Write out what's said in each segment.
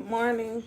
Morning.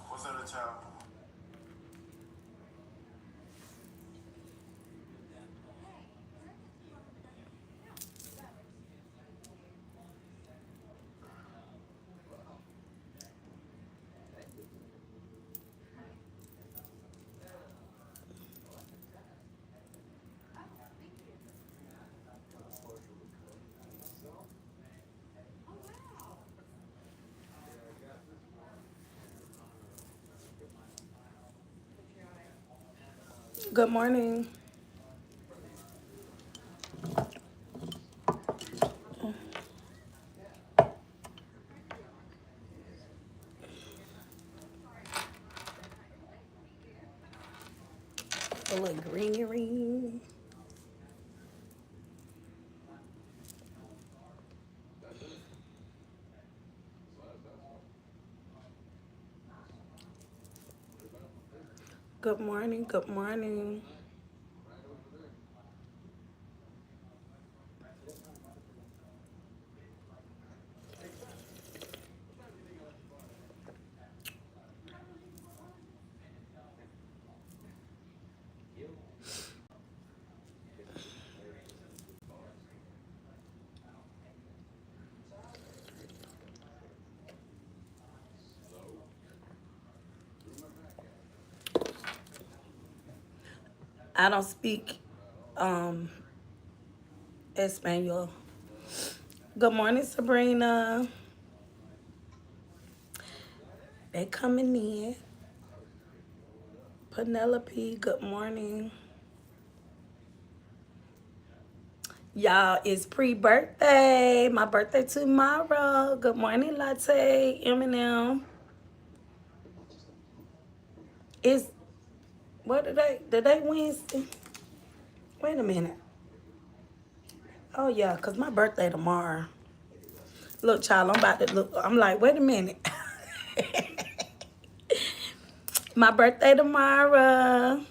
What's that a child? Good morning. A little greenery. Good morning. Good morning. I don't speak um Espanol. Good morning, Sabrina. They coming in. Penelope, good morning. Y'all, it's pre-birthday. My birthday tomorrow. Good morning, Latte, Eminem. It's what today Wednesday? Wait a minute. Oh yeah, cause my birthday tomorrow. Look, child, I'm about to look. I'm like, wait a minute. My birthday tomorrow.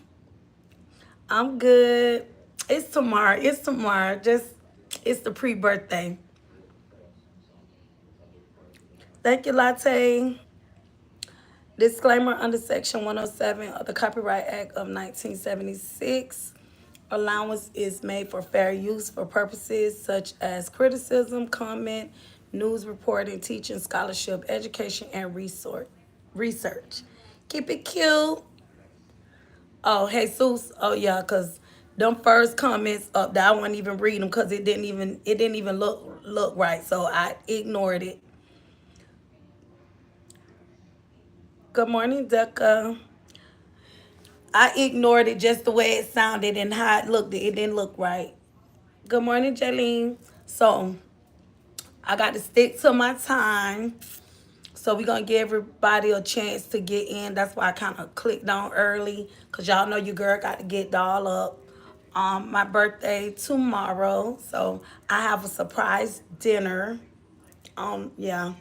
I'm good. It's tomorrow. It's tomorrow. Just, it's the pre-birthday. Thank you, Latte. Disclaimer under Section 107 of the Copyright Act of 1976. Allowance is made for fair use for purposes such as criticism, comment, news reporting, teaching, scholarship, education, and research. Keep it cute. Oh, Jesus. Oh yeah, cause them first comments up there, I wouldn't even read them because it didn't even look right. So I ignored it. Good morning, Ducka. I ignored it just the way it sounded and how it looked. It didn't look right. Good morning, Jaylene. So I got to stick to my time. So we're gonna give everybody a chance to get in. That's why I kind of clicked on early. Cause y'all know your girl got to get doll up. My birthday tomorrow. So I have a surprise dinner. Yeah.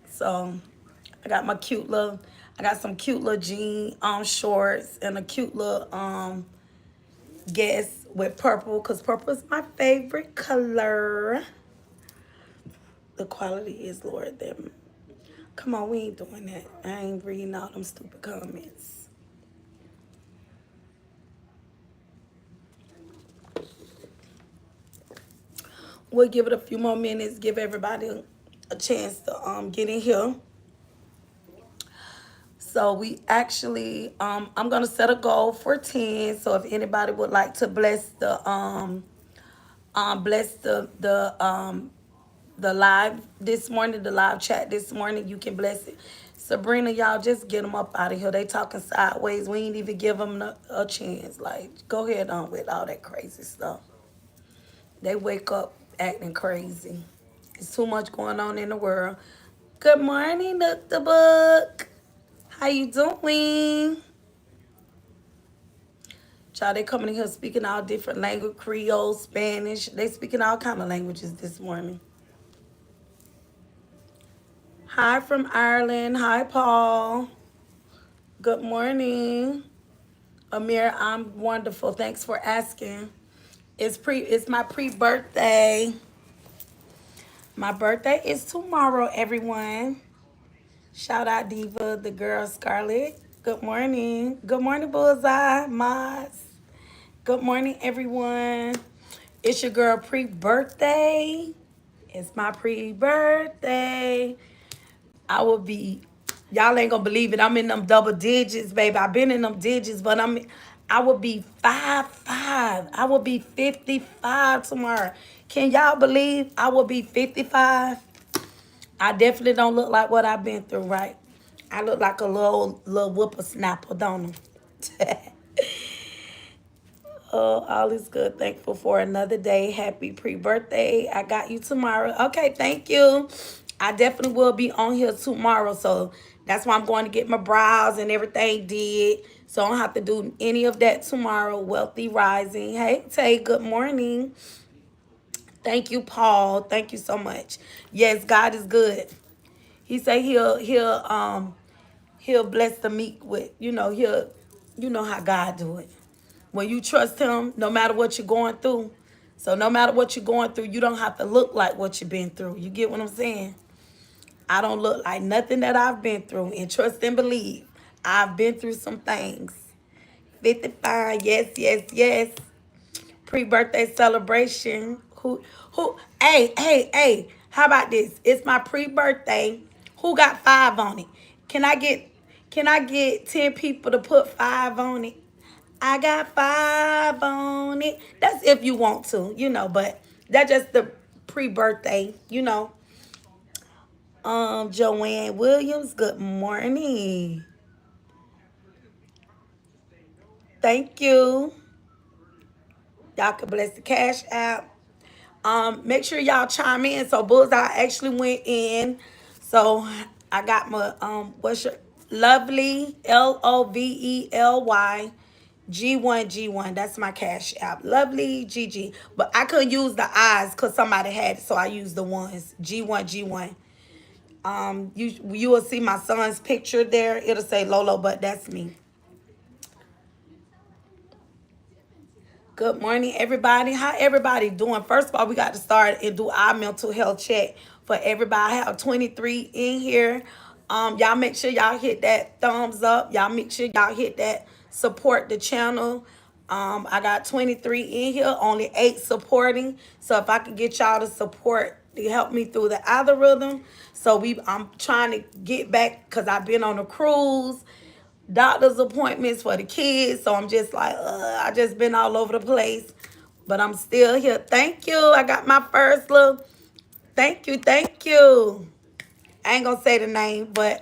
So I got some cute little jean shorts and a cute little guess with purple, because purple is my favorite color. The quality is lower than. Come on, we ain't doing that. I ain't reading all them stupid comments. We'll give it a few more minutes, give everybody a chance to get in here. So we actually, I'm gonna set a goal for 10. So if anybody would like to bless the live this morning, the live chat this morning, you can bless it. Sabrina, y'all just get them up out of here. They talking sideways. We ain't even give them a chance. Like, go ahead on with all that crazy stuff. They wake up acting crazy. It's too much going on in the world. Good morning, Nook the Book. How you doing? Child, they coming in here speaking all different language, Creole, Spanish. They speaking all kind of languages this morning. Hi from Ireland. Hi, Paul. Good morning. Amir, I'm wonderful. Thanks for asking. It's my pre-birthday. My birthday is tomorrow, everyone. Shout out Diva, the girl Scarlett. Good morning. Good morning, Bullseye, Moz. Good morning, everyone. It's your girl pre-birthday. It's my pre-birthday. I will be, y'all ain't gonna believe it. I'm in them double digits, baby. I've been in them digits, but I will be 5'5". I will be 55 tomorrow. Can y'all believe I will be 55? I definitely don't look like what I've been through, right? I look like a little whippersnapper, don't I? Oh, all is good. Thankful for another day. Happy pre-birthday. I got you tomorrow. Okay, thank you. I definitely will be on here tomorrow. So that's why I'm going to get my brows and everything did. So I don't have to do any of that tomorrow. Wealthy Rising. Hey, Tay, good morning. Thank you, Paul. Thank you so much. Yes, God is good. He say he'll bless the meek with, you know how God do it. When you trust him, no matter what you're going through. So no matter what you're going through, you don't have to look like what you've been through. You get what I'm saying? I don't look like nothing that I've been through. And trust and believe, I've been through some things. 55, yes, yes, yes. Pre-birthday celebration. Hey, how about this? It's my pre-birthday. Who got 5 on it? Can I get 10 people to put 5 on it? I got 5 on it. That's if you want to, but that's just the pre-birthday. Joanne Williams, good morning. Thank you. Y'all can bless the cash app. Make sure y'all chime in. So Bullseye actually went in. So I got my what's your lovely Lovely G1G1. That's my cash app. Lovely GG. But I couldn't use the eyes because somebody had it, so I used the ones. G1G1. You will see my son's picture there. It'll say Lolo, but that's me. Good morning, everybody. How everybody doing? First of all, we got to start and do our mental health check for everybody. I have 23 in here. Y'all make sure y'all hit that thumbs up. Y'all make sure y'all hit that support the channel. I got 23 in here, only 8 supporting. So if I could get y'all to support to help me through the algorithm. So I'm trying to get back because I've been on a cruise, doctor's appointments for the kids. So I'm just like, I just been all over the place. But I'm still here. Thank you. I got my first little, thank you, thank you. I ain't gonna say the name, but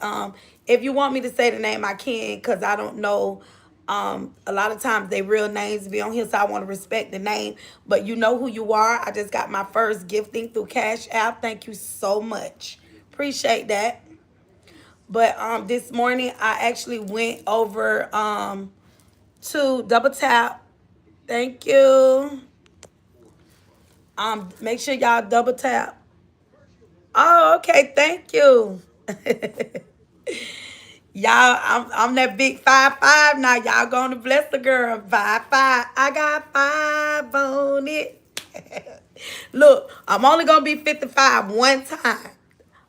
if you want me to say the name, I can, because I don't know. A lot of times they real names be on here, so I want to respect the name. But you know who you are. I just got my first gifting through Cash App. Thank you so much. Appreciate that. But this morning I actually went over to Double Tap. Thank you. Make sure y'all double tap. Oh, okay. Thank you. Y'all, I'm that big 5'5" now. Y'all gonna bless the girl. 5'5". I got 5 on it. Look, I'm only gonna be 55 one time.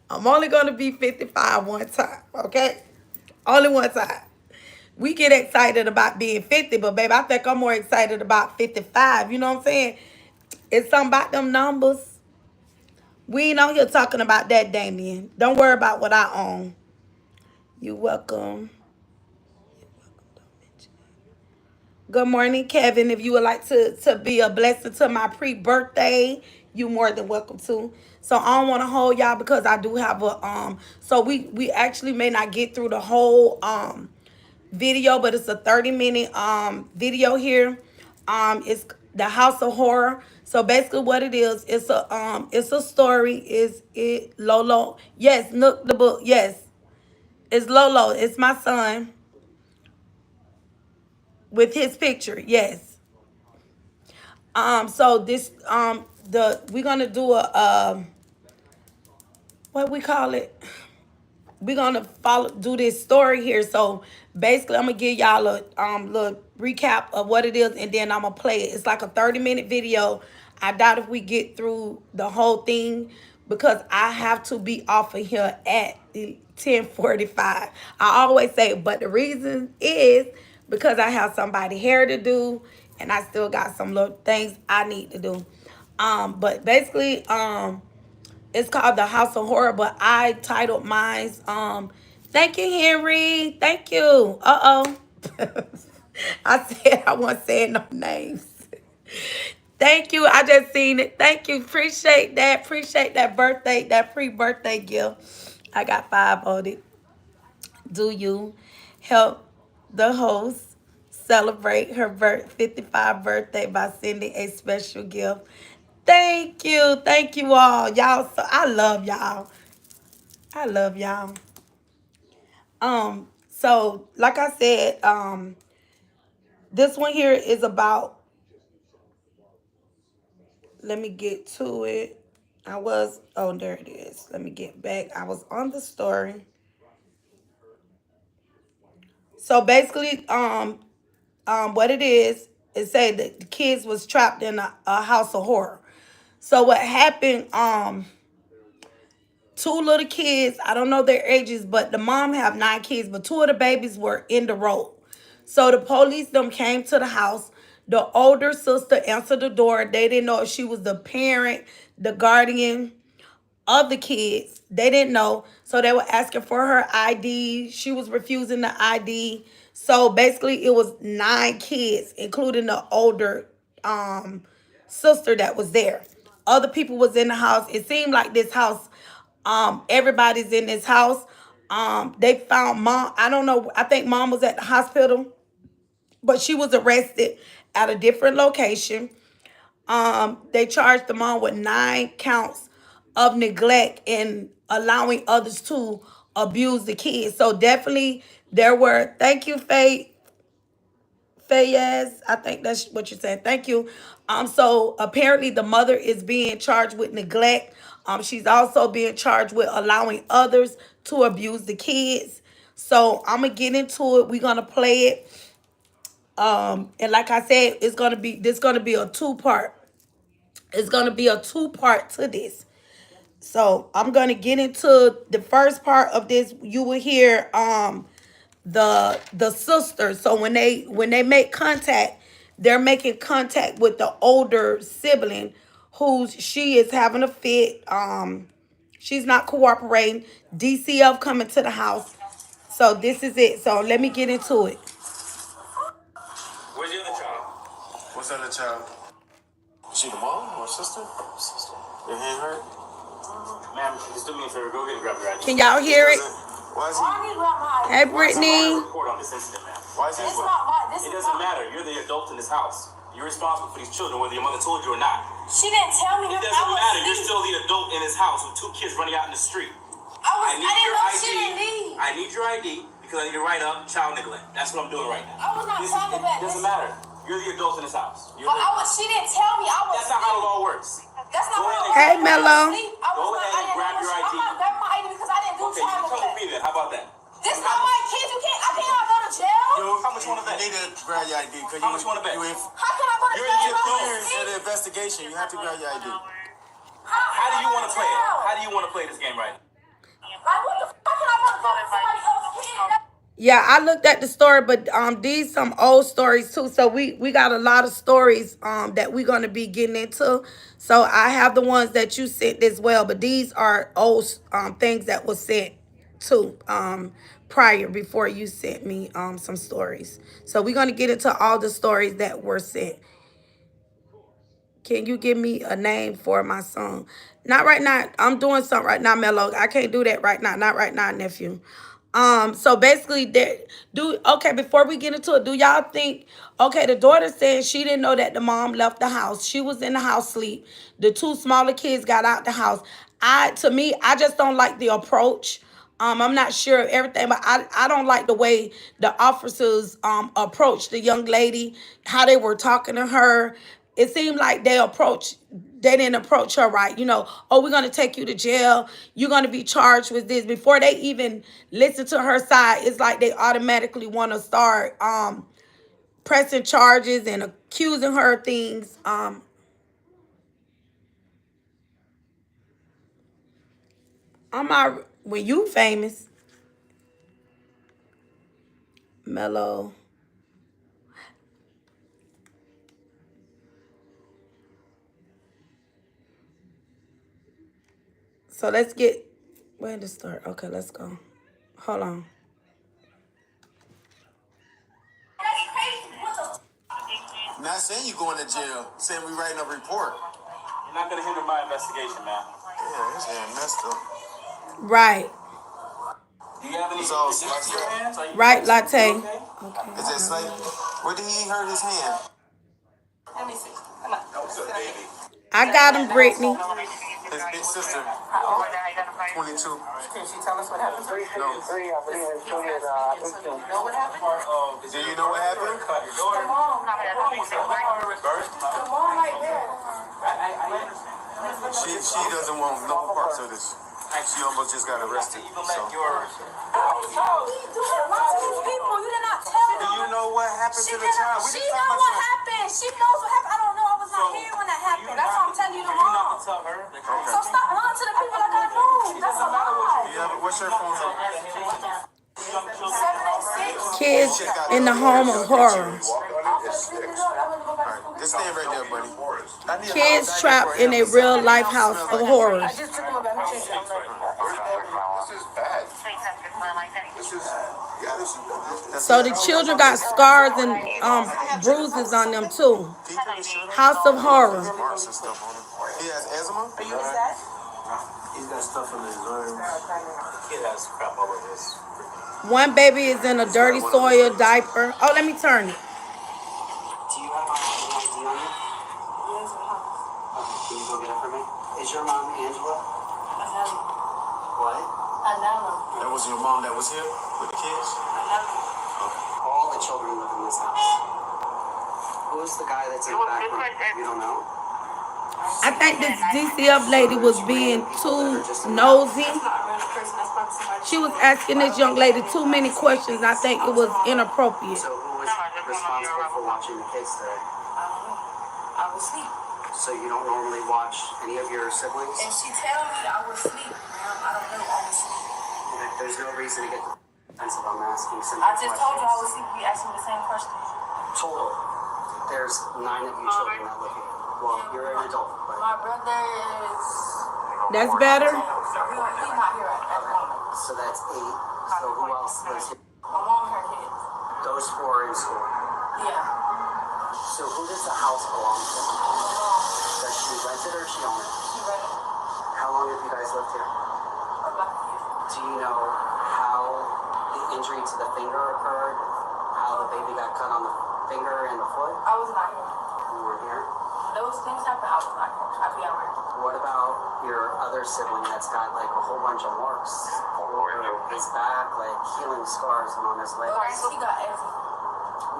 I'm only gonna be 55 one time, okay? Only one time. We get excited about being 50, but baby, I think I'm more excited about 55. You know what I'm saying? It's something about them numbers. We ain't on here talking about that, Damien. Don't worry about what I own. You welcome. Good morning, Kevin. If you would like to be a blessing to my pre-birthday, you more than welcome to. So I don't want to hold y'all because I do have a so we actually may not get through the whole video, but it's a 30-minute video here. It's the House of Horror. So basically what it is, it's a story. Is it Lolo? Yes, Nook the book. Yes. It's Lolo. It's my son with his picture. Yes. So this we're gonna do a what we call it. We're gonna do this story here. So basically, I'm gonna give y'all a little recap of what it is, and then I'm gonna play it. It's like a 30-minute video. I doubt if we get through the whole thing because I have to be off of here at 10:45. I always say, but the reason is because I have somebody here to do, and I still got some little things I need to do. But basically, it's called The House of Horror, but I titled mine, thank you, Henry. Thank you. Uh-oh. I said I wasn't saying no names. Thank you. I just seen it. Thank you. Appreciate that. Appreciate that birthday, that pre-birthday gift. I got 5 on it. Do you help the host celebrate her 55th birthday by sending a special gift? Thank you. Thank you all. Y'all, so I love y'all. I love y'all. So like I said, this one here is about, let me get to it. Oh, there it is. Let me get back. I was on the story. So basically, what it is say that the kids was trapped in a house of horror. So what happened, 2 little kids, I don't know their ages, but the mom have 9 kids, but 2 of the babies were in the road. So the police them came to the house. The older sister answered the door. They didn't know if she was the parent, the guardian of the kids. They didn't know. So they were asking for her ID. She was refusing the ID. So basically it was 9 kids, including the older sister that was there. Other people was in the house. It seemed like this house, everybody's in this house. They found mom. I don't know. I think mom was at the hospital, but she was arrested at a different location. They charged the mom with 9 counts of neglect and allowing others to abuse the kids. So definitely there were, thank you, Fayez, I think that's what you're saying. Thank you. So apparently the mother is being charged with neglect. She's also being charged with allowing others to abuse the kids. So I'm gonna get into it. We're gonna play it. And like I said, this gonna be a 2-part. It's gonna be a 2-part to this. So I'm gonna get into the first part of this. You will hear the sisters. So when they make contact, they're making contact with the older sibling she is having a fit. She's not cooperating. DCF coming to the house. So this is it. So let me get into it. Where's the other child? What's the other child? Is she the mom or sister? Sister. Your hand hurt? Ma'am, can you do me a favor? Go ahead and grab your ID. Can y'all hear it? Why is he? Hey, Brittany. Report on this incident, ma'am. Why is he? It doesn't matter. You're the adult in this house. You're responsible for these children, whether your mother told you or not. She didn't tell me. It doesn't matter. You're still the adult in this house with 2 kids running out in the street. I need your ID. I need your ID because I need to write up child neglect. That's what I'm doing right now. I was not talking about. It doesn't matter. You're the adult in this house. She didn't tell me. That's not how the law works. That's not how. Hey, Mello. Go ahead and grab your ID. I'm not grabbing my ID because I didn't do Okay, you come with me then. How about that? This is not my kids. I cannot go to jail. Yo, how much you want to bet? You need to grab your ID. How much you want to bet? How can I go to jail? You're in the investigation. You have to grab your ID. How do you want to play it? How do you want to play this game right now? Like, what the fuck can I go to somebody else's kid? Yeah, I looked at the story, but these some old stories too. So we got a lot of stories that we're gonna be getting into. So I have the ones that you sent as well, but these are old things that was sent too prior before you sent me some stories. So we're gonna get into all the stories that were sent. Can you give me a name for my son? Not right now. I'm doing something right now, Mello. I can't do that right now. Not right now, nephew. So basically okay, before we get into it, do y'all think okay, the daughter said she didn't know that the mom left the house. She was in the house sleep. The two smaller kids got out the house. To me, I just don't like the approach. I'm not sure of everything, but I don't like the way the officers approached the young lady, how they were talking to her. It seemed like they didn't approach her right. You know, oh, we're going to take you to jail. You're going to be charged with this. Before they even listen to her side, it's like they automatically want to start pressing charges and accusing her of things. When you famous, Mellow. So let's get, where to start? Okay, let's go. Hold on. That's crazy. What the Not saying you going to jail, saying we writing a report. You're not gonna hinder my investigation, man. Yeah, his hand messed up. Right. Do you have any issues in your hands? Are you Right, Latte. okay? Is that slight? Where did he hurt his hand? Let me see. Come on. That was a baby. I got him, Brittany. His big sister, 22. Can she tell us what happened? No. You know what happened? Do you know what happened? The mom. The mom right there. She doesn't want no parts of this. She almost just got arrested. So. Oh, so he doing a lot to these people. You did not tell Do them. you know what happened She to the child? She knows what happened. She knows what happened. I don't know. I was not here when that happened. That's why I'm telling you the mom. Tell her. So stop lying to the people that got moved. That's a lie. Yeah, what's your phone number? 786. Kids in the home of horror. Just stand right there, buddy. Kids trapped in a real life house of horrors. I just took him about my This is bad. This is, yeah, this is. So the children got scars and bruises on them too. House of horror. Marks and stuff on him. He has eczema? You was that? He's got stuff in his arms. Kid has crap all over his. One baby is in a dirty soiled diaper. Oh, let me turn it. Do you have my ID on you? Yes, Can you go get it for me? Is your mom Angela? What? That was your mom that was here with the kids? All the children live in this house. Who's the guy that's in the back room? You don't know? I think this DCF lady was being too nosy. She was asking this young lady too many questions. I think it was inappropriate. So who was responsible for watching the kids today? I was asleep. So you don't normally watch any of your siblings? And she tell me I was asleep, ma'am. I don't know. I was asleep. There's no reason to get defensive. I'm asking simple I just told you I was questions. asleep. You asked me the same question. Total. There's 9 of you children that live here. Well, you're an adult, but My brother is. That's better. He's not here at the moment. so that's 8. So who else lives here? My mom and her kids. Those 4 are in school. Yeah. So who does the house belong to? Does she rent it or she own it? She read it. How long have you guys lived here? About a year. Do you know how the injury to the finger occurred? How the baby got cut on the finger and the foot? I was not here. You were here. Those things happened. I was not here. I'd be out here. What about your other sibling that's got like a whole bunch of marks over his back, like healing scars and on his legs? He got eczema.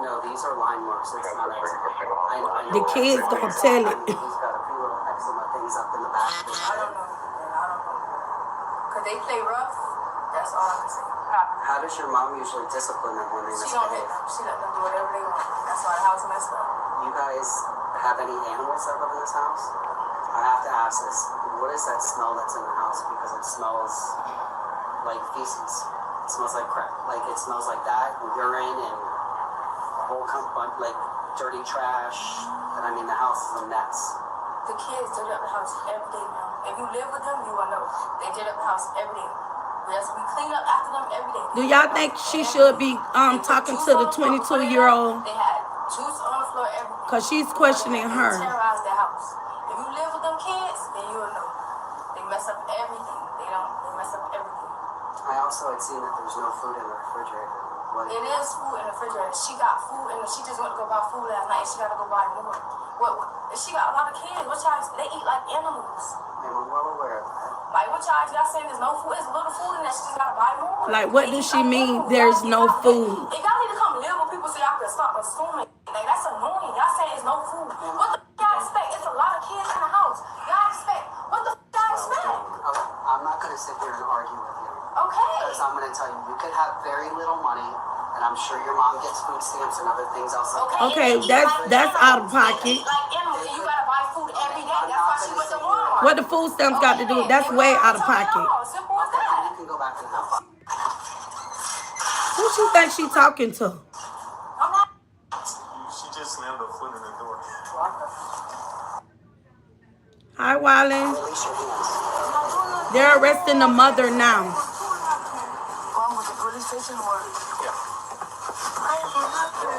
No, these are line marks. It's not eczema. I know The kids gonna tell it. He's got a few little eczema things up in the back of his I head. don't know. I don't know. Because they play rough. That's all I can say. How does your mom usually discipline them when they She don't hit misbehave? them. She let them do whatever they want. That's why the house messed up. You guys have any animals that live in this house? I have to ask this. What is that smell that's in the house? Because it smells like feces. It smells like crap. Like, it smells like that, and urine, and a whole bunch, like, dirty trash. And I mean, the house is a mess. The kids dirty up the house every day now. If you live with them, you will know. They dirty up the house every day. Yes, we clean up after them every day. Do y'all think she should be talking to the 22-year-old? They had juice on the floor every day. Because she's questioning They her. terrorize their house. If you live with them kids, then you will know. They mess up everything. They mess up everything. I also had seen that there's no food in the refrigerator. It is food in the refrigerator. She got food, and she just went to go buy food last night. She got to go buy more. What? She got a lot of kids. What y'all? They eat like animals. And I'm well aware of that. Like what y'all saying? There's no food. There's little food in there. She just got to buy more. Like, what does she mean there's no food? If y'all need to come live with people so y'all can stop assuming, like that's annoying. Y'all saying there's no food. What the y'all expect? It's a lot of kids in the house. Y'all expect? What the y'all expect? Okay, I'm not going to sit here and argue with you. Okay. Because I'm going to tell you, you could have very little money, and I'm sure your mom gets food stamps and other things else like that. Okay, that's out of pocket. Like animals, and you gotta buy food every day. That's why she went to Walmart. What the food stamps got to do? That's way out of pocket. Simple as that. You can go back in the house. Who she think she talking to? I'm not. She just slammed her foot in the door. Hi, Wallen. Release your hands. They're arresting the mother now. Going with the police station or? Yeah. I ain't doing nothing.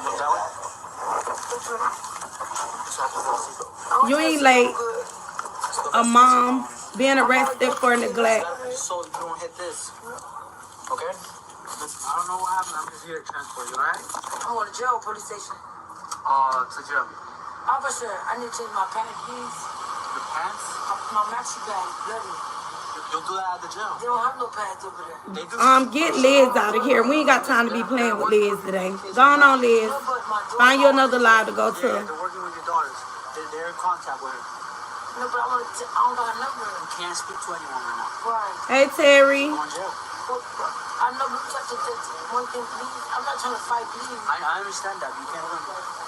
You ain't late. A mom being arrested for neglect. So you don't hit this. Okay? I don't know what happened. I'm just here to transport you, alright? I'm going to jail, police station. To jail. Officer, I need to change my pants, please. Your pants? My maxi pad, bloody. You'll do that at the jail. They don't have no pads over there. They do. Get Liz out of here. We ain't got time to be playing with Liz today. Go on, Liz. Find you another live to go Yeah, to. they're working with your daughters. They're in contact with her. No, but I don't got a number. You can't speak to anyone right now. Right. Hey, Terry. You're in jail. I know, but one thing, please. I'm not trying to fight, please. I understand that. You can't win.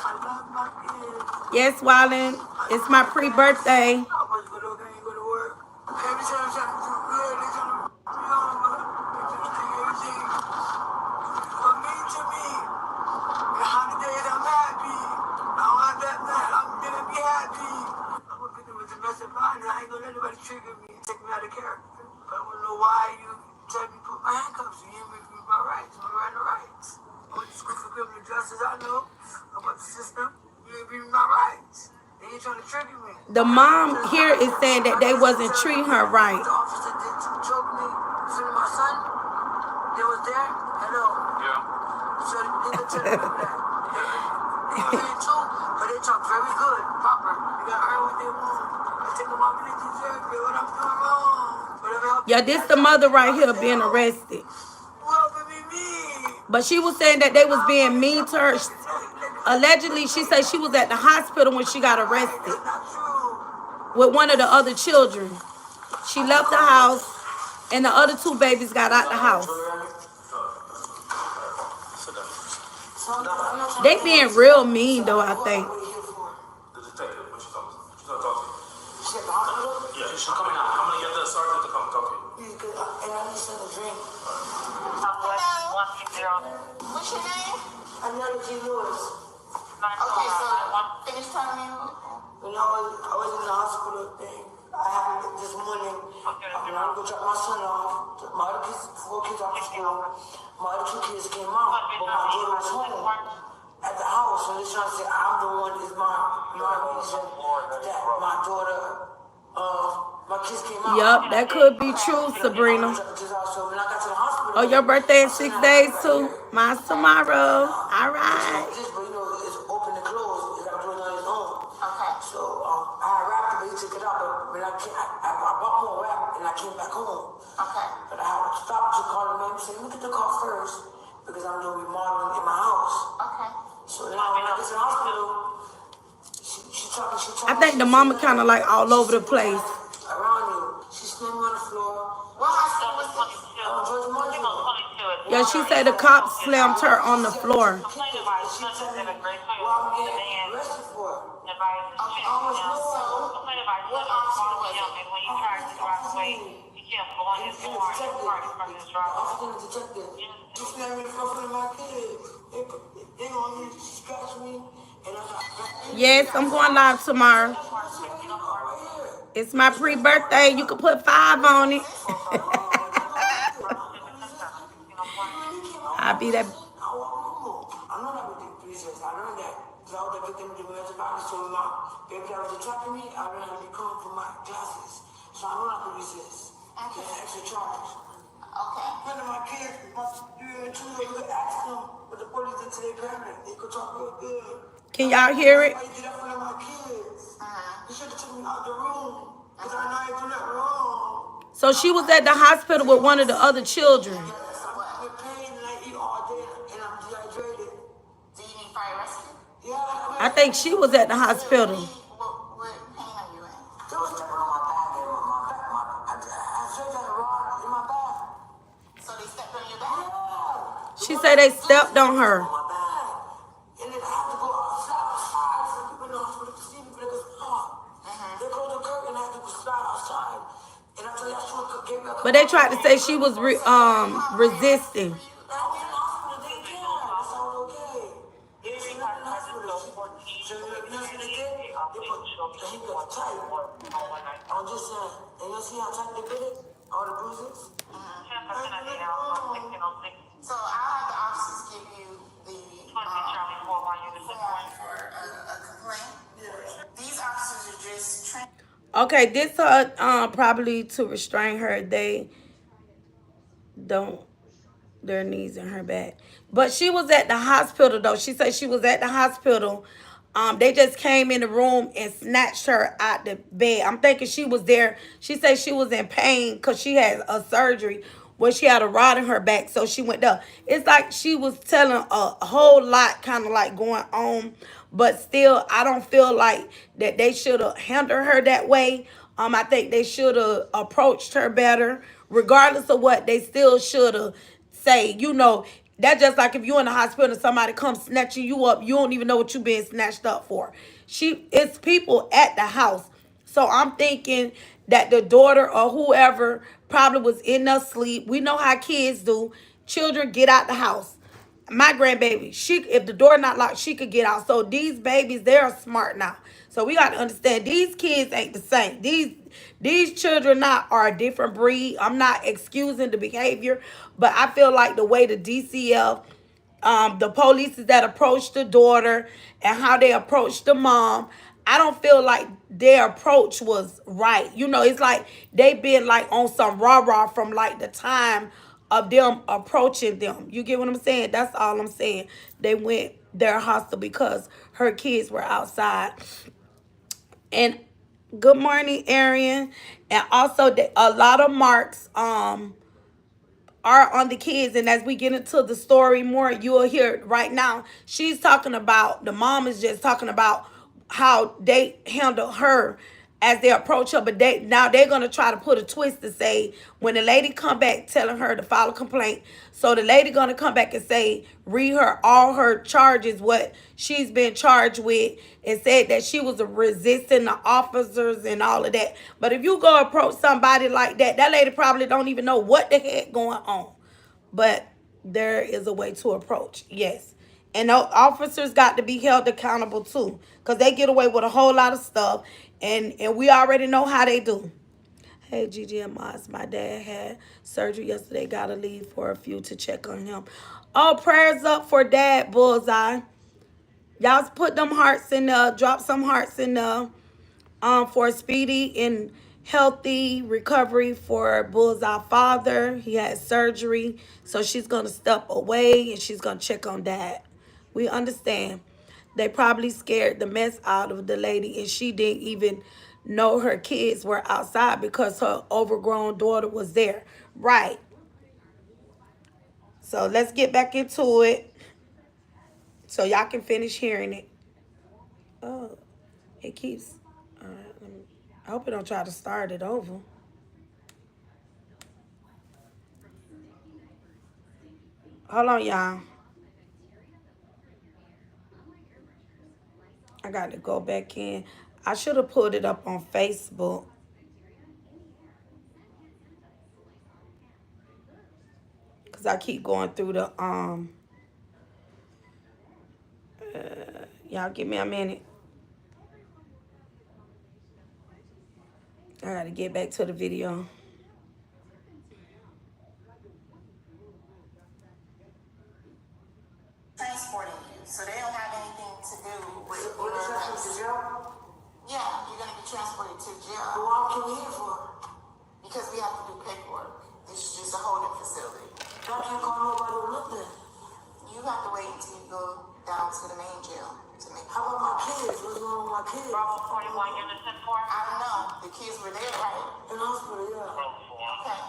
I love my kids. Yes, Wallen. It's my pre-birthday. I was good, okay, ain't go to work. Every time I'm trying to do good, they trying to put me on, but they trying to take everything. What mean to me? The holidays, I'm happy. I don't have that mad. I'm gonna be happy. I'm a victim of domestic violence. I ain't gonna let anybody trigger me and take me out of character. But I wanna know why you tell me to put my handcuffs on. You ain't making me my rights. I'm gonna the rights. I went to school for criminal justice. I know about the system. You ain't giving me my rights. And you trying to trigger me. The mom here is saying that they wasn't treating her right. The officer did choke me. Send my son. They was there. Hello. Yeah. So they could tell me that. They did too, but they talk very good, proper. They got earn what they want. I take them out when they deserve it. What I'm doing wrong. Whatever help. Yeah, this the mother right here being arrested. Whoever be me. But she was saying that they was being mean to her. Allegedly, she said she was at the hospital when she got arrested That's not true. with one of the other children. She left the house, and the other two babies got out the house. They being real mean, though, I think. The detective, what you talking to? She's not talking to you. Shit, the hospital? Yeah, she's coming out. I'm gonna get the sergeant to come talk to you. Yeah, good. And I need something to drink. What's your name? Another G. Lewis. Okay, so finish telling me. When I was in the hospital thing, I had this morning, when I go drop my son off, my other kids, 4 kids off to school, my other 2 kids came out, but my daughter was home at the house, so they're trying to say I'm the one is my reason that my daughter, my kids came out. Yup, that could be true, Sabrina. So when I got to the hospital, Oh, your birthday in 6 days, too? Mine's tomorrow. All right. this, but you know, it's open and closed. You got to close on its own. Okay. So I had wrapped it, but he took it out. But when I bought more wrap and I came back home. Okay. But I had stopped to call the man and say, look at the car first because I'm doing remodeling in my house. Okay. So now when I get to the hospital, she talking. I think the mama kind of like all over the place. Around you. She's standing on the floor. What hospital was this? George Martin. Yeah, she said the cops slammed her on the floor. She told me what I'm getting arrested for. Okay, so what hospital was it? can't go on his car from his driver. I'm detective. You snap me in front of my kids. They gonna scratch me, and Yes, I'm going live tomorrow. It's my pre-birthday. You can put 5 on it. I'll be that. I know that with the reasons. I learned that. Because I was the victim of domestic violence. So my baby that was attacking me, I learned how to be calm for my classes. So I know not to resist. That's an extra charge. Okay. One of my kids, my 3 and 2, you could ask them what the police did to their parent. They could talk real good. Can y'all hear it? Why you did that for my kids? You should have took me out the room. Because I know I do that wrong. So she was at the hospital with one of the other children. I'm in pain and I eat all day and I'm dehydrated. Do you need fire rescue? Yeah, I think she was at the hospital. What pain are you in? There was stepping on my back and I said that rod in my back. So they stepped on your back? She said they stepped on her. My back. And then I had to go outside so people in the hospital could see me because they closed the curtain and I had to go slide outside. And I told you I should give me a But they tried to say she was resisting. I'm just saying, and you see how tight they fit it? All the bruises? So I'll have the officers give you the form for a complaint. These officers are just trained. Okay, this probably to restrain her. They don't their knees in her back. But she was at the hospital though. She said she was at the hospital. They just came in the room and snatched her out the bed. I'm thinking she was there. She said she was in pain because she had a surgery where she had a rod in her back. So she went there. It's like she was telling a whole lot kind of like going on. But still, I don't feel like that they should have handled her that way. I think they should have approached her better. Regardless of what, they still should have say, you know, that's just like if you're in the hospital and somebody comes snatching you up, you don't even know what you're being snatched up for. It's people at the house. So I'm thinking that the daughter or whoever probably was in their sleep. We know how kids do. Children get out the house. My grandbaby, if the door not locked, she could get out. So these babies, they're smart now. So we got to understand these kids ain't the same. These children are a different breed. I'm not excusing the behavior, but I feel like the way the DCF, the police that approached the daughter and how they approached the mom, I don't feel like their approach was right. You know, it's like they been like on some rah-rah from like the time of them approaching them. You get what I'm saying? That's all I'm saying. They went there hostile because her kids were outside. And good morning, Arian. And also a lot of marks are on the kids. And as we get into the story more, you'll hear right now, she's talking about, the mom is just talking about how they handle her as they approach her. But now they're going to try to put a twist to say, when the lady come back telling her to file a complaint, so the lady going to come back and say, read her all her charges, what she's been charged with, and said that she was resisting the officers and all of that. But if you go approach somebody like that, that lady probably don't even know what the heck going on. But there is a way to approach, yes. And those officers got to be held accountable too, because they get away with a whole lot of stuff, and we already know how they do. Hey, Gigi and Moss, my dad had surgery yesterday. Got to leave for a few to check on him. All prayers up for Dad Bullseye. Y'all put them hearts in there. Drop some hearts in there for a speedy and healthy recovery for Bullseye father. He had surgery, so she's going to step away and she's going to check on Dad. We understand. They probably scared the mess out of the lady, and she didn't even know her kids were outside because her overgrown daughter was there. Right. So let's get back into it so y'all can finish hearing it. Oh, it keeps. All right, I hope it don't try to start it over. Hold on, y'all. I got to go back in. I should have put it up on Facebook. because I keep going through the, y'all give me a minute. I gotta get back to the video. Transporting you, so they don't have anything to do with What is that to jail? Yeah, you're gonna be transported to jail. But why come here for? Because we have to do paperwork. This is just a holding facility. Y'all can't call nobody or nothing. You have to wait until you go down to the main jail to make. How about my kids? What's wrong with my kids? Bravo 41, unit 10-4. I don't know. The kids were there, right? In the hospital, yeah. Okay.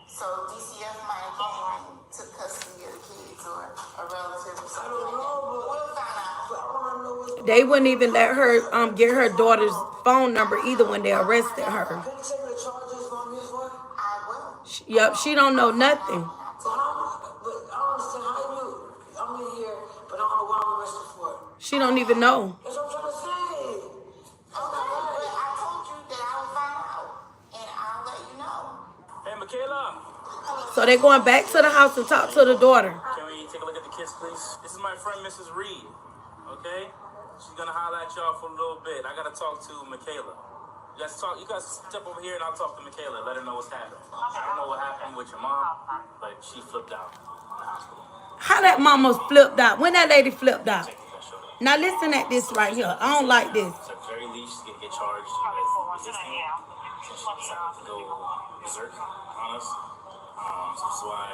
So DCF might have came and took custody of the kids or a relative or something like that. We'll find out. But I want to know what's They wouldn't even let her get her daughter's phone number either when they arrested her. Can you tell me the charges on this one? I will. Yup, she don't know nothing. So how, but I don't understand how you knew. I'm in here, but I don't know why I'm arrested for it. She don't even know. That's what I'm trying to say. Okay, but I told you that I would find out, and I'll let you know. Hey, Michaela. So they going back to the house to talk to the daughter. Can we take a look at the kids, please? This is my friend, Mrs. Reed. Okay? She's gonna holler at y'all for a little bit. I gotta talk to Michaela. You guys step over here and I'll talk to Michaela. Let her know what's happening. I don't know what happened with your mom, but she flipped out. How that mama flipped out? When that lady flipped out? Now listen at this right here. I don't like this. So at the very least, she's gonna get charged with resisting. Since she decided to go berserk on us. So this is why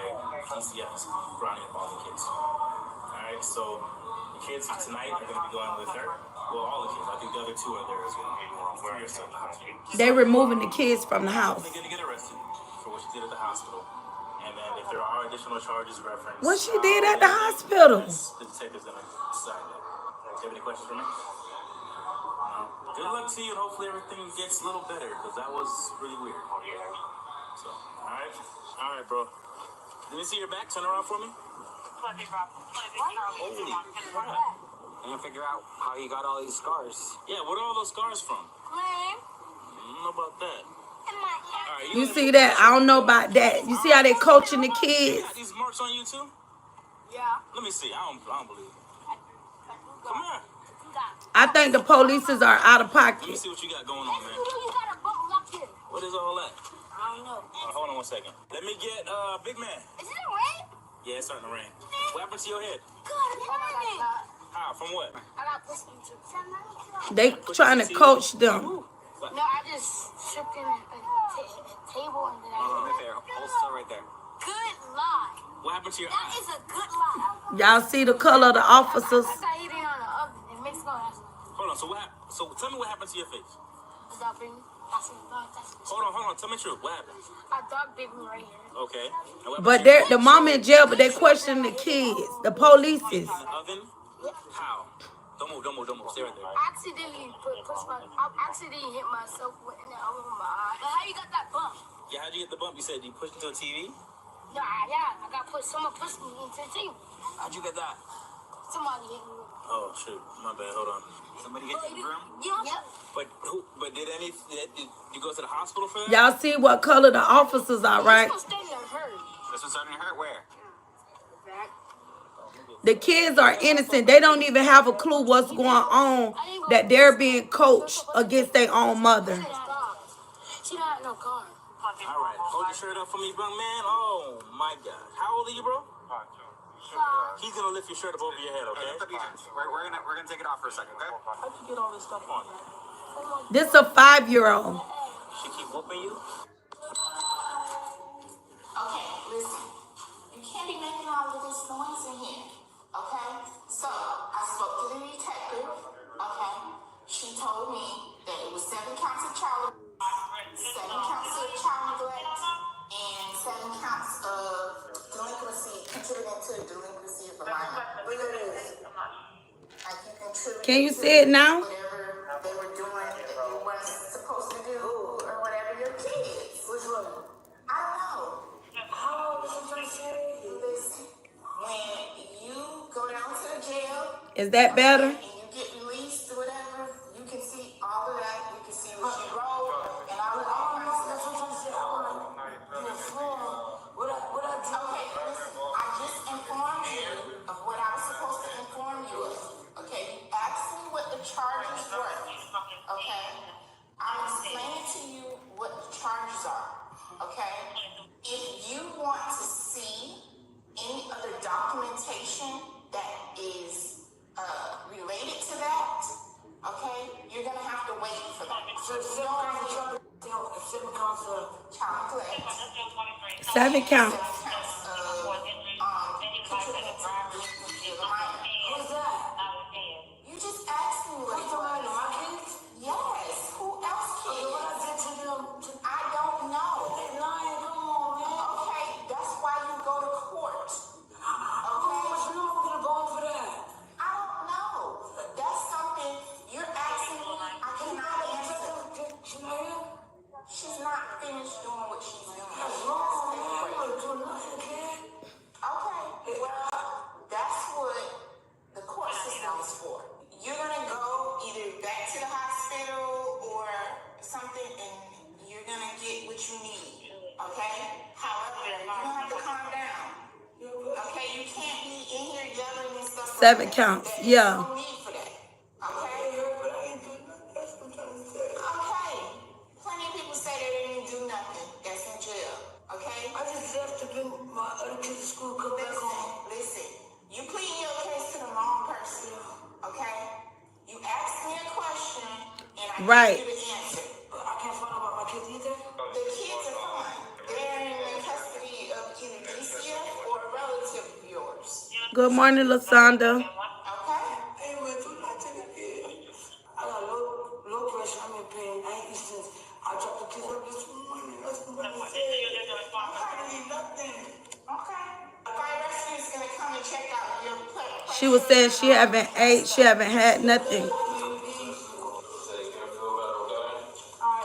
PCF is rounding up all the kids. Alright, so the kids tonight are gonna be going with her. Well, all the kids. I think the other two are there as well. Three are still in the hospital. They removing the kids from the house. They're gonna get arrested for what she did at the hospital. And then if there are additional charges referenced, What she did at the hospital? the detective's gonna decide that. Do you have any questions for me? No. Good luck to you, and hopefully everything gets a little better, because that was really weird. So, all right, bro. Let me see your back. Turn around for me. Holy crap. I didn't figure out how you got all these scars. Yeah, where are all those scars from? I don't know about that. All right, You see that? I don't know about that. You see how they coaching the You kids? got these marks on you too? Yeah. Let me see. I don't believe it. Come here. I think the polices are out of Let me pocket. see what you got going on, man. What is all that? I don't know. Hold on one second. Let me get big man. Is it rain? Yeah, it's starting to rain. What happened to your head? God, How? From what? I got pushed into. They trying to coach them. No, I just tripped in a table and then I Right there. Hold still right there. Good lie. What happened to your That eye? is a good lie. Y'all see the color of the officers? I got eating on the oven. It makes no sense. Hold on. So what happened? So tell me what happened to your face. The dog bit me. That's a dog. That's Hold on. Tell me the truth. What happened? a dog bit me right here. Okay. And what happened But to your they're the mama in jail, but they questioning the kids, the polices. in the oven? How? Don't move. Stay right there. I accidentally hit myself with the oven of my eye. But how you got that bump? Yeah, how'd you get the bump? You said you pushed into a TV? Nah, yeah, I got someone pushed me into the table. How'd you get that? Somebody hit me. Oh shoot, my bad. Hold on. Somebody get you in the room? Yeah. But did you go to the hospital for that? Y'all see what color the officers are, right? This one's standing there hurt. This one's starting to hurt. Where? Back. The kids are innocent. They don't even have a clue what's going on, that they're being coached against their own mother. She don't have no car. All right, hold your shirt up for me, young man. Oh my God, how old are you, bro? He's gonna lift your shirt up over your head, okay? We're gonna take it off for a second, okay? How'd you get all this stuff on? This a 5-year-old. She keep whooping you? Okay, listen. You can't be making all of this noise in here. Okay? So, I spoke to the detective. Okay? She told me that it was 7 counts of child neglect, and 7 counts of delinquency, contributing to the delinquency of a minor. What that is? Like you contribute Can you to see it now? whatever they were doing that you weren't supposed to do, or whatever your kids. Which one? I don't know. How old is she trying to say? Listen, when you go down to the jail Is that better? and you get released or whatever, you can see all of that. You can see what she wrote and all of that. That's what I'm trying to say. I want to do a floor. What I do? Okay, listen, I 7 counts. 7 counts of contributing to the minor. Who's that? You just asked me what Who's the minor? My kids? Yes. Who else Okay, what I kids? did to them? I don't know. They lying. Come on, man. Okay, that's why you go to court. How much you know I'm gonna go in for that? I don't know. That's something you're asking me. I cannot answer. She not here? She's not finished doing what she's doing. That's wrong, man. I'm gonna do nothing, kid. Okay, well, that's what the court system is for. You're gonna go either back to the hospital or something, and you're gonna get what you need. Okay? However, you have to calm down. Okay, you can't be in here yelling and stuff. 7 like that. counts, There's yeah. no need for that. Okay? That's what I'm trying to say. Okay. Plenty of people say they didn't do nothing. That's in jail. Okay? I just left to bring my other kids to school, come back home. Listen. You plead your case to the wrong person. Okay? You asked me a question and I Right. gave you the answer. But I can't find out about my kids either. The kids are fine. They're in the custody of either DCF or a relative of yours. Good morning, Lasanda. Okay? Hey, man, do not take a kid. I got low pressure. I'm in pain. I ain't eat since I dropped the kids up this morning. That's what I'm saying. I didn't eat nothing. Okay. Fire rescue is gonna come and check out your pressure. She was saying she haven't ate, she haven't had nothing. Alright,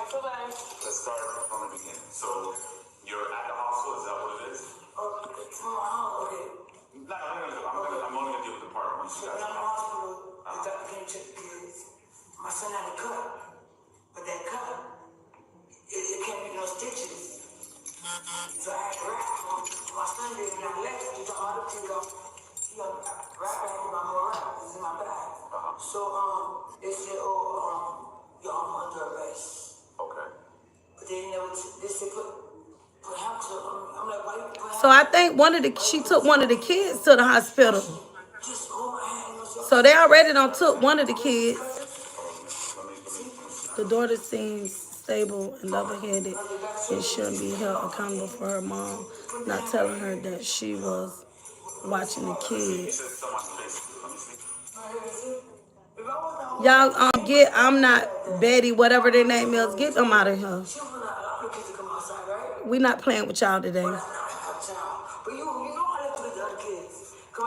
feel better. Let's start from the beginning. So, you're at the hospital, is that what it is? From my house, okay. I'm only gonna deal with the part once you When guys I'm in the hospital, the doctor came to check the kids. My son had a cut, but that cut, it can't make no stitches. So I had to wrap my son did, and I left. He took my other kid off. He wrap back in my more wrap. It's in my bag. So they said, you're under arrest. Okay. But they never. They said put him to. I'm like, why you put him? So I think she took one of the kids to the hospital. Just hold my hand. You know, So they already done took one of the kids. The daughter seems stable and level-headed and shouldn't be held accountable for her mom not telling her that she was watching the kids. Y'all get, I'm not Betty, whatever their name is, get them out of here. We not playing with y'all today.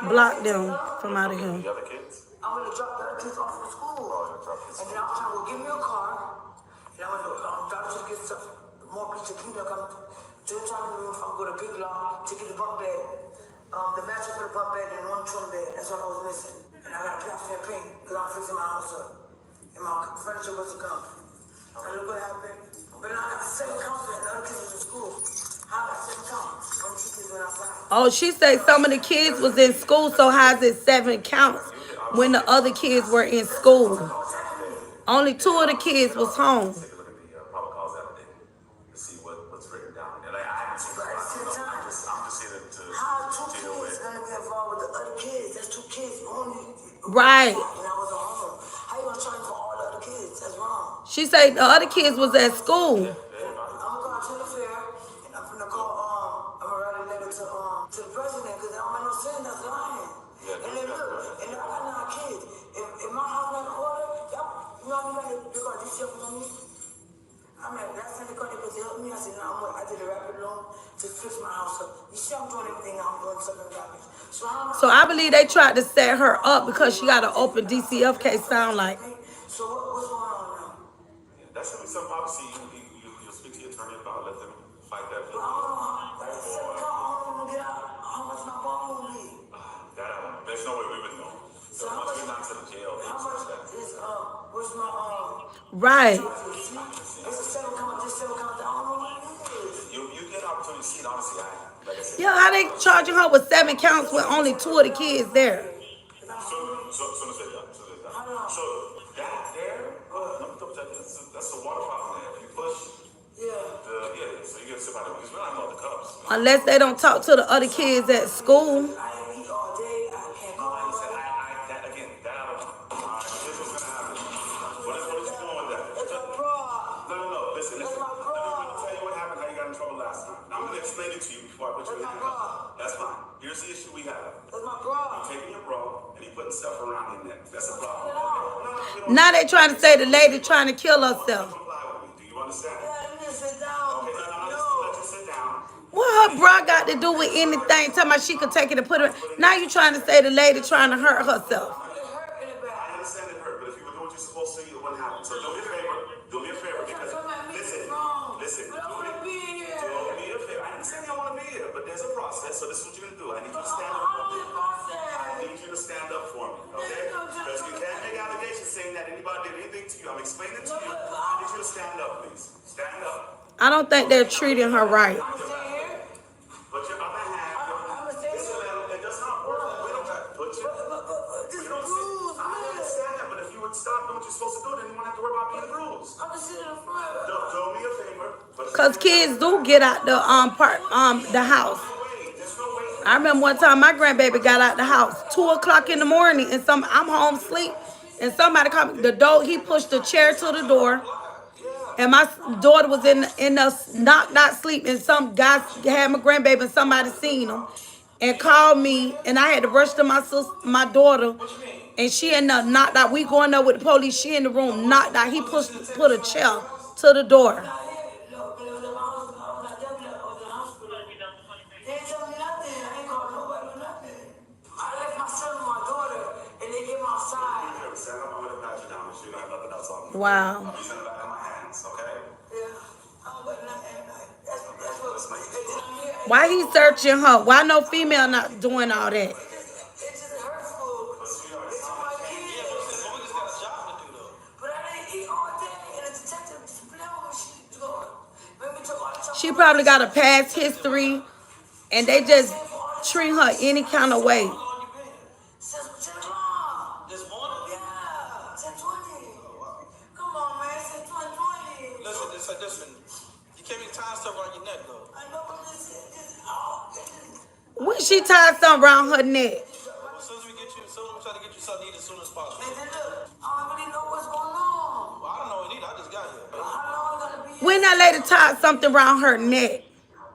Block them from out of here. The other kids? I'm gonna drop the other kids off from school. And then I'm trying to go give me a car. And I'm gonna drop to get stuff. More people to come to the top of the room. I'm going to Big Law to get the bunk bed. The mattress for the bunk bed and one twin bed. That's what I was missing. And I got to pay off that paint because I'm fixing my house up. And my furniture wasn't coming. I look what happened. But then I got 7 counts and the other kids was in school. How I got 7 counts when the 2 kids went outside. Oh, she said some of the kids was in school, so how's it 7 counts when the other kids were in school? Only 2 of the kids was home. Take a look at the probable cause affidavit to see what's written down. And I haven't seen the I'm just here to How 2 deal with kids it. gonna be involved with the other kids? That's 2 kids only. Right. And I was at home. How you gonna charge for all the other kids? That's wrong. She said the other kids was at school. I'm gonna go to the fair and I'm gonna call. I'm gonna write a letter to the president because I don't make no sense. That's lying. And then look, and I got 9 kids. If my house not in order, you know what I mean? Because you still on me. I'm like, last time they called because they helped me. I said, no, I did a rapid loan to fix my house up. You see, I'm doing everything. I'm doing something garbage. So I believe they tried to set her up because she got an open DCF case. Sound like. So what's going on now? That's gonna be something obviously you'll speak to your attorney about. Let them fight that. But I don't know. But I said, I don't get out. How much my ball will be? That I don't know. There's no way we would know. So once we're not to the jail, they How much that. is where's my Right. It's a 7 count. This 7 count. I don't know what it is. You get an opportunity to see it. Honestly, like I said. Yeah, how they charging her with 7 counts with only 2 of the kids there? So that there, let me double check. That's the water fountain there. If you push, so you get somebody because we don't know the cups. Unless they don't talk to the other kids at school. I eat all day. I can't go Like I said, anywhere. that again, that I don't know. Here's what's gonna happen. What is you doing with that? It's a fraud. No. Listen. That's my Let me fraud. tell you what happened. How you got in trouble last time. Now, I'm gonna explain explain it to you before I put you in handcuffs. That's fine. Here's the issue we have. That's my bra. You taking your bra and you putting stuff around your neck. That's a problem. No, we don't. Now they trying to say the lady trying to kill herself. Comply with me. Do you understand? Yeah, let me sit down. Okay, no. Let you sit down. What her bra got to do with anything? Talking about she could take it and put it. Now you trying to say the lady trying to hurt herself. It hurt in the back. I understand it hurt, but if you were doing what you're supposed to, it wouldn't happen. So do me a favor. Do me a favor because listen. But I want to be here. Do me a favor. I understand you don't want to be here, but there's a process. So this is what you're gonna do. I need you to stand up. I need you to stand up for me, okay? Because you can't make allegations saying that anybody did anything to you. I'm explaining to you. I need you to stand up, please. Stand up. I don't think they're treating her right. Put your other hand. Listen, man, it does not work. We don't have to put you. We don't see. I understand that, but if you would stop doing what you're supposed to do, then you won't have to worry about being bruised. I'm sitting in front. Do me a favor. Cause kids do get out the the house. There's no way. I remember one time my grandbaby got out the house 2:00 in the morning, and I'm home asleep, and somebody called me. The dog, he pushed the chair to the door, and my daughter was in the knocked out sleep, and some guy had my grandbaby, and somebody seen him, and called me, and I had to rush to my daughter, and she ended up knocked out. We going there with the police. She in the room knocked out. He put a chair to the door. They ain't tell me nothing. I ain't called nobody or nothing. I left my son and my daughter, and they came outside. Stand up. I'm gonna pat you down. So you don't have nothing else on me. Wow. He's in the back of my hands, okay? Yeah. I don't got nothing. That's what Why he searching her? Why no female not doing all that? It's just hurtful. It's to my kids. But we just got a job to do though. But I didn't eat all day, and the detective never what she doing. Remember, took all the time. She probably got a past history, and they just treat her any kind of way. Since 10 o'clock. This morning? Yeah, 10:20. Come on, man, since 10:20. Listen. You can't be tying stuff around your neck though. I know, but this is When she tied something around her neck. As soon as we try to get you something to eat as soon as possible. And then look, I don't really know what's going on. Well, I don't know it either. I just got here. How long it gonna be? When that lady tied something around her neck,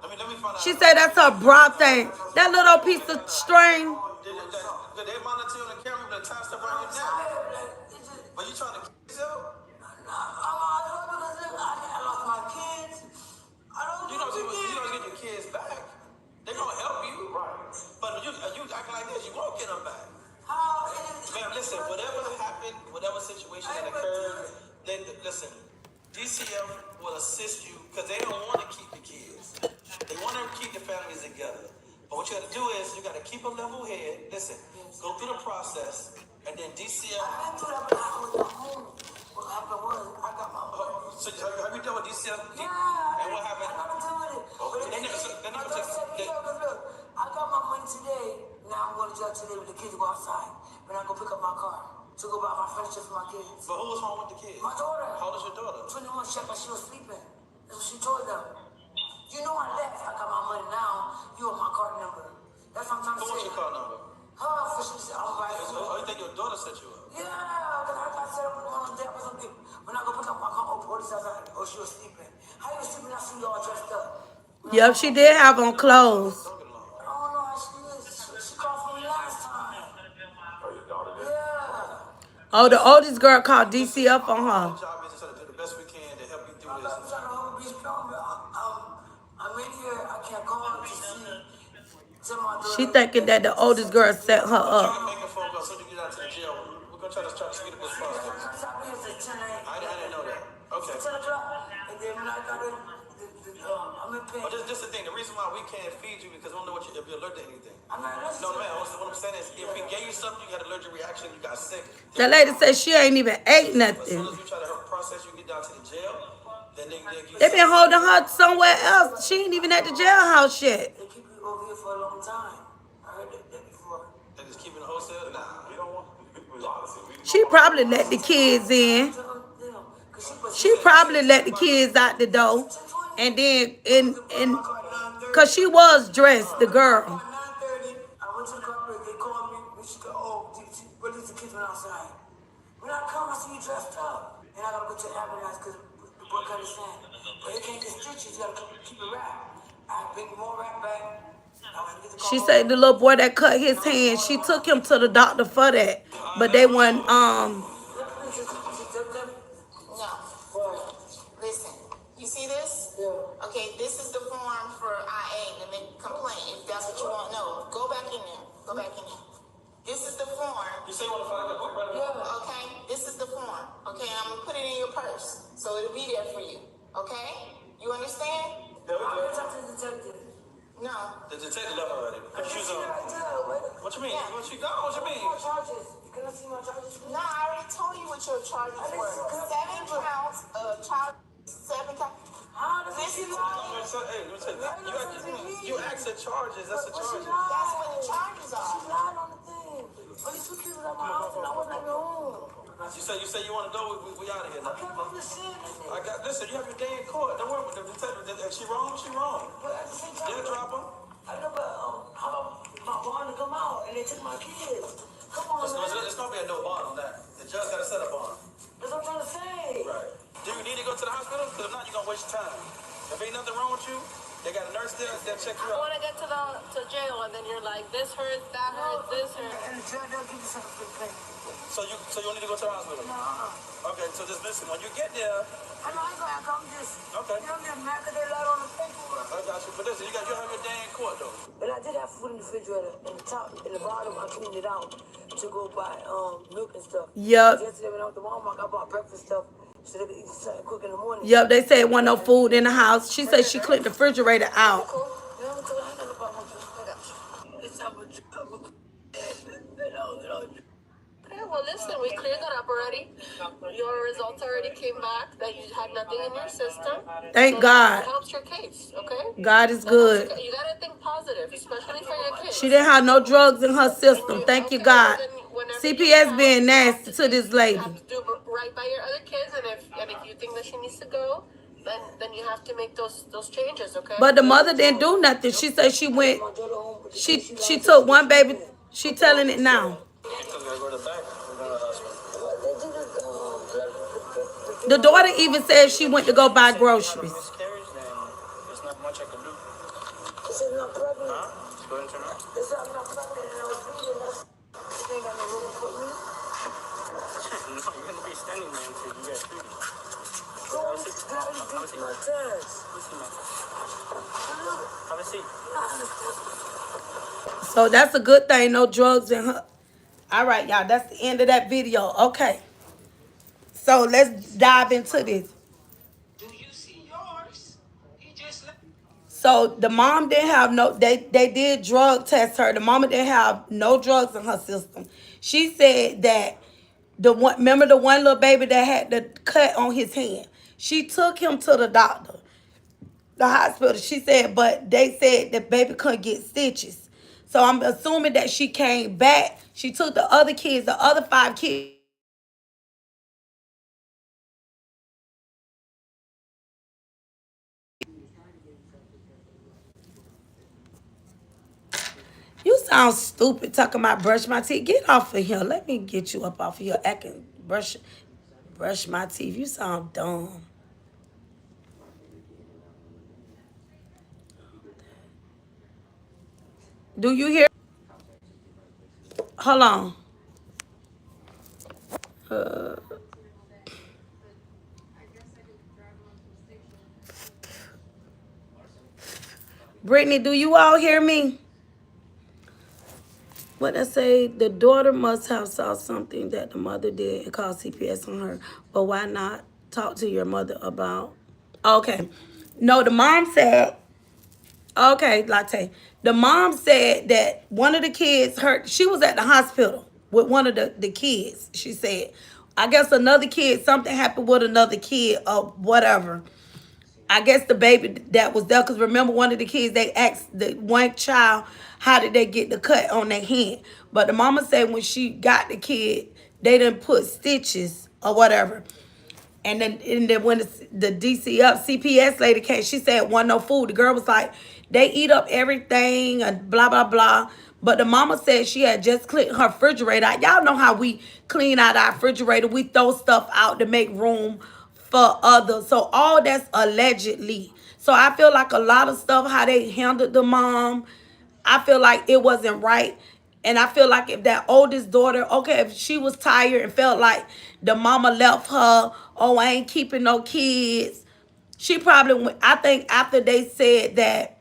Let me find out. she said that's her bra thing. That little piece of string. Did they monitor you on the camera with the tie stuff around your neck? But you trying to kill yourself? I lost my kids. I don't You know don't get your kids back. They're gonna help you. Right. But you acting like this, you won't get them back. how it is. Man, listen, whatever happened, whatever situation that occurred, then listen, DCF will assist you because they don't want to keep the kids. They want to keep the families together. But what you got to do is you got to keep a level head. Listen, go through the process, and then DCF. I went through that, but I was at home. What happened was I got my money. So have you dealt with DCF? Yeah, And what happened? I never deal with it. But They never took- they never my took- dad said, they- look, I got my money today. Now I'm going to jail today with the kids to go outside. But I'm going to pick up my car to go buy my furniture for my kids. But who was home with the kids? My daughter. How old is your daughter? 21, she was sleeping. That's what she told them. You know I left. I got my money now. You want my card number. That's what I'm trying to Who say. was your card number? Her, for she said, I'm right. Oh, you think your daughter set you up? Yeah, because I got set up on the day or something. When I go pick up my car, oh, police outside. Oh, she was sleeping. How you sleeping? I see you all dressed up. Yep, she did have on clothes. I don't know how she is. She called for me last time. Oh, your daughter did? Yeah. Oh, the oldest girl called DCF on her. Our job is to try to do the best we can to help you through I'm this. trying to hold be strong, but I'm in here. I can't call to see. Tell my daughter. She thinking that the oldest girl set her You up. can make a phone call so you get out to the jail. We're gonna try to speed up this process. I've been here since 10 a.m. I didn't know that. Okay. 10 o'clock. And then when I got in, I'm in pain. But this is the thing. The reason why we can't feed you because we don't know if you're allergic to anything. I'm not listening. No, man. What I'm saying is, if we gave you something, you had an allergic reaction, you got sick. That lady said she ain't even ate As soon nothing. as we try to help process you, get down to the jail, then they give They been holding her somewhere else. She ain't even at the jailhouse yet. They keep you over here for a long time. I heard that before. They just keep it in the wholesale. Nah. We don't want. Honestly, we She probably let the kids in. She probably let the kids out the door. And then, cause she was dressed, the girl. 9:30, I went to the corporate. They called me. And she go, oh, release the kids went outside. When I come, I see you dressed up. And I gotta go to the ambulance because the boy can't understand. But he can't get stitches. You gotta keep it wrapped. I bring more right back. She said the little boy that cut his hand, she took him to the doctor for that. But they went, No. Listen, you see this? Yeah. Okay, this is the form for IA to make a complaint, if that's what you want to know. Go back in there. Go back in there. This is the form. You say you want to find the book, brother? Yeah. Okay, this is the form. Okay, I'm going to put it in your purse. So it'll be there for you. Okay? You understand? Yeah, we I'm good. gonna talk to the detective. No. The detective left already. Put your shoes on. What you mean? Yeah. What you got? What you mean? My charges. Can I see my charges? No, I already told you what your charges were. 7 counts of child. 7 counts. How does This she is lie? Hey, let me tell you. You asked the charges. That's the charges. That's what the charges She are. lied on the thing. Oh, these two kids was at my house and I wasn't even home. You say you want to go. We out of here I now. kept up the shit in I it. got. Listen, you have your day in court. Don't worry about the detective. If she wrong, she wrong. But at the same time, They'll drop her. I know, but how about my bond to come out and they took my kids? Come on, man. It's gonna be a no bond on that. The judge got to set a bond. That's what I'm trying to say. Right. Do you need to go to the hospital? Because if not, you're gonna waste your time. If ain't nothing wrong with you, they got a nurse there. They'll check you I want out. to get to jail, and then you're like, this hurts, that hurts, this hurts. And the judge, they'll give you something for the pain. So you need to go to the hospital. No. Okay. So just listen. When you get there, I know I ain't gonna come just, Okay. you know, I'm just mad that they lied on the paperwork. I got you. But listen, you have your day in court though. But I did have food in the refrigerator. In the top, in the bottom, I cleaned it out to go buy milk and stuff. Yup. Yesterday when I went to Walmart, I bought breakfast stuff so they could eat something quick in the morning. Yep, they said wasn't no food in the house. She said she cleaned the refrigerator out. Cool. You know, so I ain't nothing about my food. I got you. It's time for trouble. Okay, well, listen, we cleared that up already. Your results already came back that you had nothing in your system. Thank So God. That helps your case, okay? God is good. You gotta think positive, especially for your kids. She didn't have no drugs in her system. Thank you, God. CPS being nasty to this lady. You have to do right by your other kids, and if you think that she needs to go, then you have to make those changes, okay? But the mother didn't do nothing. She said she went. She took one baby. She telling it now. Because we gotta go to the back. We're going to the hospital. The daughter even said she went to go buy groceries. Miscarriage, then there's not much I can do. This is not pregnant. Huh? Just go into her. This is not pregnant and I was bleeding. This ain't got no room for me. No, you're going to be standing there until you get treated. Go on, this guy is beating my test. Have a seat. So that's a good thing. No drugs in her. All right, y'all. That's the end of that video. Okay. So let's dive into this. Do you see yours? He just left. So the mom didn't have no. They did drug test her. The mama didn't have no drugs in her system. She said that remember the one little baby that had the cut on his hand. She took him to the doctor, the hospital. She said, but they said the baby couldn't get stitches. So I'm assuming that she came back. She took the other kids, the other 5 kids. You sound stupid talking about brush my teeth. Get off of here. Let me get you up off of here. Acting brush my teeth. You sound dumb. Do you hear? Hold on. Brittany, do you all hear me? What I say, the daughter must have saw something that the mother did and called CPS on her. But why not talk to your mother about? Okay. No, the mom said, okay, Latte. The mom said that one of the kids hurt. She was at the hospital with one of the kids. She said, I guess another kid, something happened with another kid or whatever. I guess the baby that was there, because remember one of the kids, they asked the one child, how did they get the cut on their hand? But the mama said when she got the kid, they didn't put stitches or whatever. And then when the CPS lady came, she said, wasn't no food. The girl was like, they eat up everything and blah, blah, blah. But the mama said she had just cleaned her refrigerator out. Y'all know how we clean out our refrigerator. We throw stuff out to make room for others. So all that's allegedly. So I feel like a lot of stuff, how they handled the mom, I feel like it wasn't right. And I feel like if that oldest daughter, okay, if she was tired and felt like the mama left her, oh, I ain't keeping no kids, she probably went, I think after they said that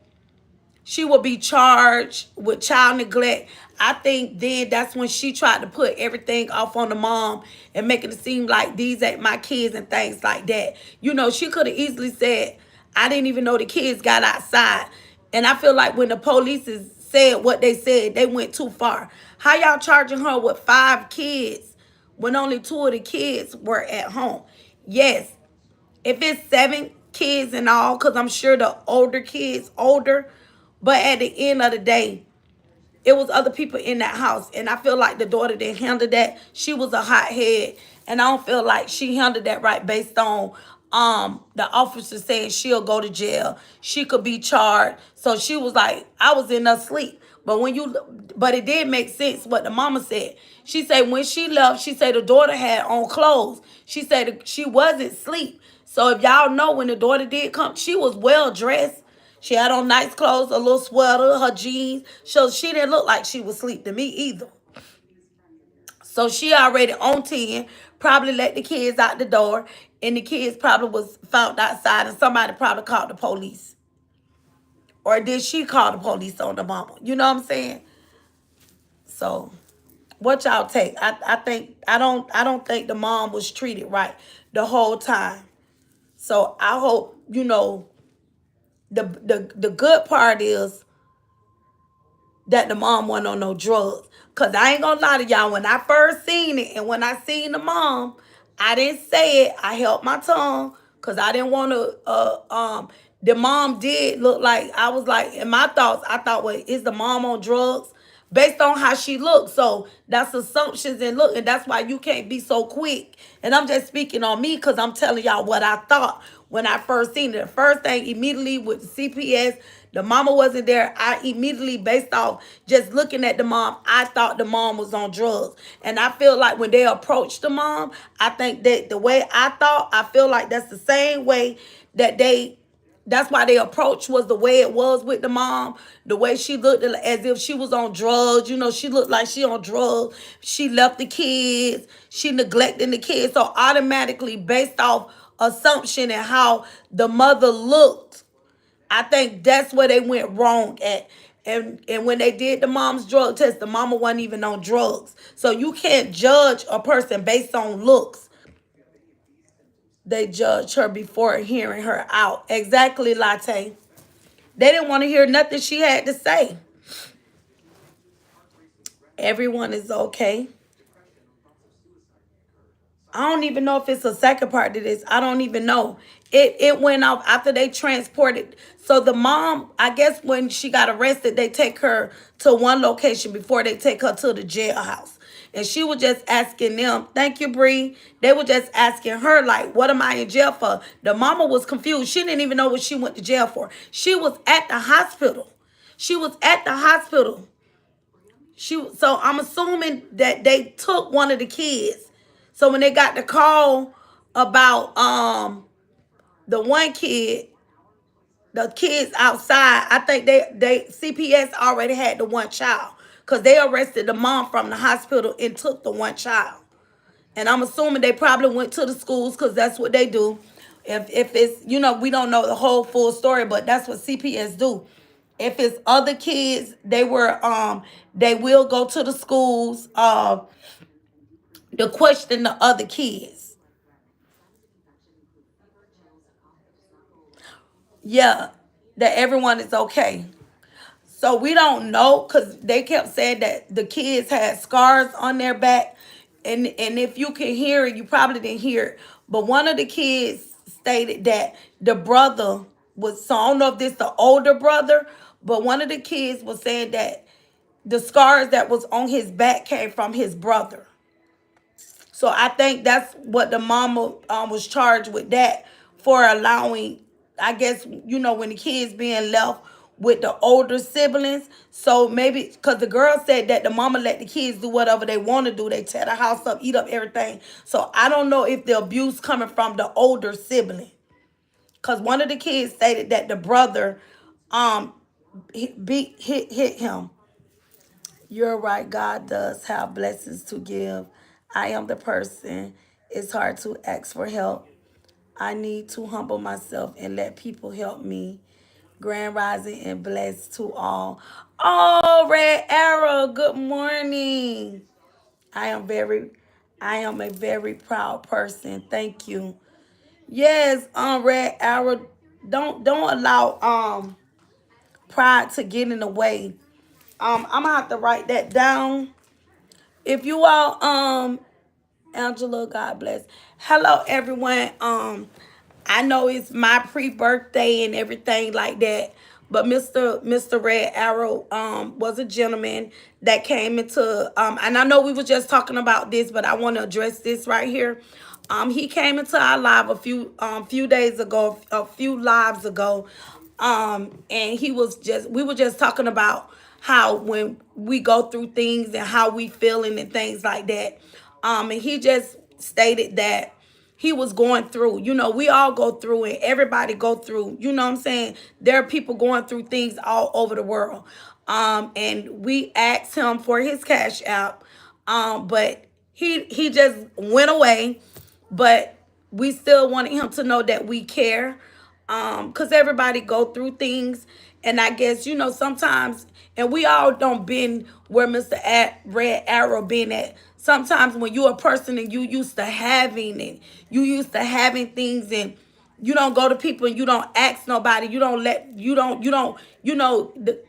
she will be charged with child neglect, I think then that's when she tried to put everything off on the mom and making it seem like these ain't my kids and things like that. You know, she could have easily said, I didn't even know the kids got outside. And I feel like when the police said what they said, they went too far. How y'all charging her with 5 kids when only 2 of the kids were at home? Yes, if it's 7 kids and all, because I'm sure the older kids older, but at the end of the day, it was other people in that house. And I feel like the daughter didn't handle that. She was a hothead. And I don't feel like she handled that right based on the officer saying she'll go to jail. She could be charged. So she was like, I was in her sleep. But it did make sense what the mama said. She said when she left, she said the daughter had on clothes. She said she wasn't asleep. So if y'all know, when the daughter did come, she was well dressed. She had on nice clothes, a little sweater, her jeans. So she didn't look like she was asleep to me either. So she already on 10, probably let the kids out the door, and the kids probably was found outside, and somebody probably called the police. Or did she call the police on the mama? You know what I'm saying? So what y'all take? I don't think the mom was treated right the whole time. So I hope, you know, the good part is that the mom wasn't on no drugs. Because I ain't gonna lie to y'all, when I first seen it and when I seen the mom, I didn't say it. I held my tongue because I didn't want to, the mom did look like, I was like, in my thoughts, I thought, well, is the mom on drugs? Based on how she looks. So that's assumptions and look, and that's why you can't be so quick. And I'm just speaking on me because I'm telling y'all what I thought when I first seen it. The first thing immediately with the CPS, the mama wasn't there. I immediately, based off just looking at the mom, I thought the mom was on drugs. And I feel like when they approached the mom, I think that the way I thought, I feel like that's the same way that that's why their approach was the way it was with the mom. The way she looked as if she was on drugs. You know, she looked like she on drugs. She left the kids. She neglecting the kids. So automatically, based off assumption and how the mother looked, I think that's where they went wrong at. And when they did the mom's drug test, the mama wasn't even on drugs. So you can't judge a person based on looks. They judged her before hearing her out. Exactly, Latte. They didn't want to hear nothing she had to say. Everyone is okay. I don't even know if it's a second part to this. I don't even know. It went off after they transported. So the mom, I guess when she got arrested, they take her to one location before they take her to the jailhouse. And she was just asking them, thank you, Bree. They were just asking her, like, what am I in jail for? The mama was confused. She didn't even know what she went to jail for. She was at the hospital. She was at the hospital. So I'm assuming that they took one of the kids. So when they got the call about the one kid, the kids outside, I think they CPS already had the one child. Because they arrested the mom from the hospital and took the one child. And I'm assuming they probably went to the schools because that's what they do. If it's, you know, we don't know the whole full story, but that's what CPS do. If it's other kids, they will go to the schools to question the other kids. Yeah, that everyone is okay. So we don't know because they kept saying that the kids had scars on their back. And if you can hear it, you probably didn't hear it. But one of the kids stated that the brother was, so I don't know if this the older brother, but one of the kids was saying that the scars that was on his back came from his brother. So I think that's what the mama was charged with, that for allowing, I guess, you know, when the kids being left with the older siblings. So maybe because the girl said that the mama let the kids do whatever they want to do. They tear the house up, eat up everything. So I don't know if the abuse coming from the older sibling. because one of the kids stated that the brother hit him. You're right. God does have blessings to give. I am the person. It's hard to ask for help. I need to humble myself and let people help me. Grand rising and blessed to all. Oh, Red Arrow, good morning. I am a very proud person. Thank you. Yes, Red Arrow, don't allow pride to get in the way. I'm gonna have to write that down. If you all Angela, God bless. Hello everyone. I know it's my pre-birthday and everything like that, but Mr. Red Arrow was a gentleman that came into and I know we were just talking about this, but I want to address this right here. He came into our live a few days ago, a few lives ago. And we were just talking about how when we go through things and how we feeling and things like that. And he just stated that he was going through, we all go through and everybody go through, you know what I'm saying? There are people going through things all over the world. And we asked him for his cash app. But he just went away. But we still wanted him to know that we care. Because everybody go through things. And I guess, sometimes, and we all don't been where Mr. Red Arrow been at. Sometimes when you're a person and you used to having it, you used to having things and you don't go to people and you don't ask nobody.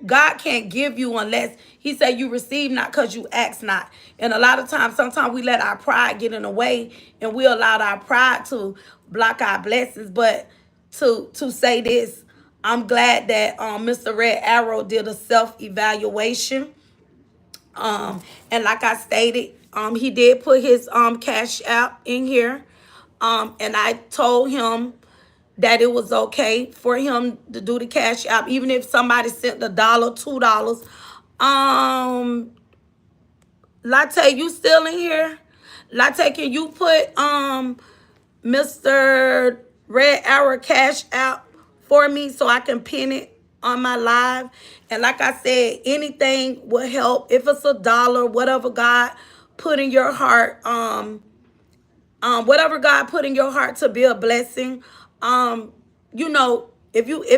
God can't give you unless he said you receive not because you ask not. And a lot of times, sometimes we let our pride get in the way and we allow our pride to block our blessings. But to say this, I'm glad that Mr. Red Arrow did a self-evaluation. And like I stated, he did put his cash app in here. And I told him that it was okay for him to do the cash app, even if somebody sent $1, $2. Latte, you still in here? Latte, can you put Mr. Red Arrow cash app for me so I can pin it on my live? And like I said, anything will help. If it's $1, whatever God put in your heart, whatever God put in your heart to be a blessing. If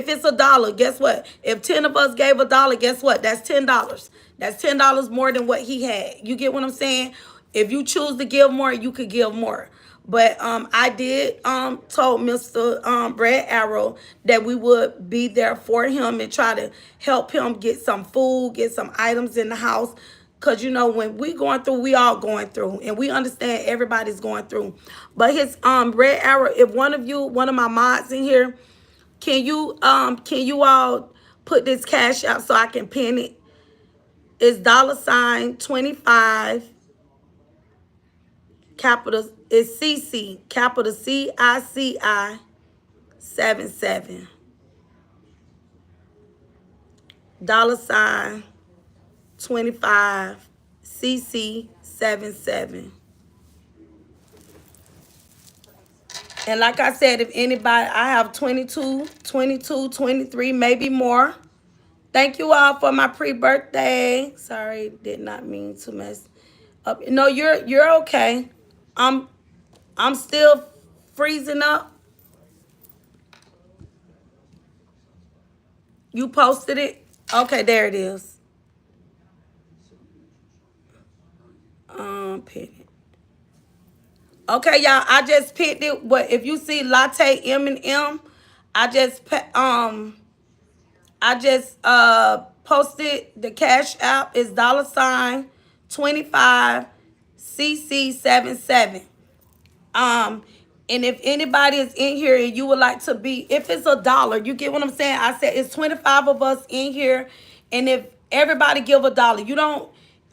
it's $1, guess what? If 10 of us gave $1, guess what? That's $10. That's $10 more than what he had. You get what I'm saying? If you choose to give more, you could give more. But I did told Mr. Red Arrow that we would be there for him and try to help him get some food, get some items in the house. Because, when we going through, we all going through. And we understand everybody's going through. But his Red Arrow, if one of my mods in here, can you all put this cash out so I can pin it? It's $25, capital, it's CC, capital CICI 77. $25 CC 77. And like I said, if anybody, I have 22, 23, maybe more. Thank you all for my pre-birthday. Sorry, did not mean to mess up. No, you're okay. I'm still freezing up. You posted it? Okay, there it is. Pin it. Okay, y'all, I just picked it. But if you see Latte M&M, I just posted the cash app is $25 CC 77. And if anybody is in here and you would like to be, if it's $1, you get what I'm saying? I said it's 25 of us in here, and if everybody give $1, you don't.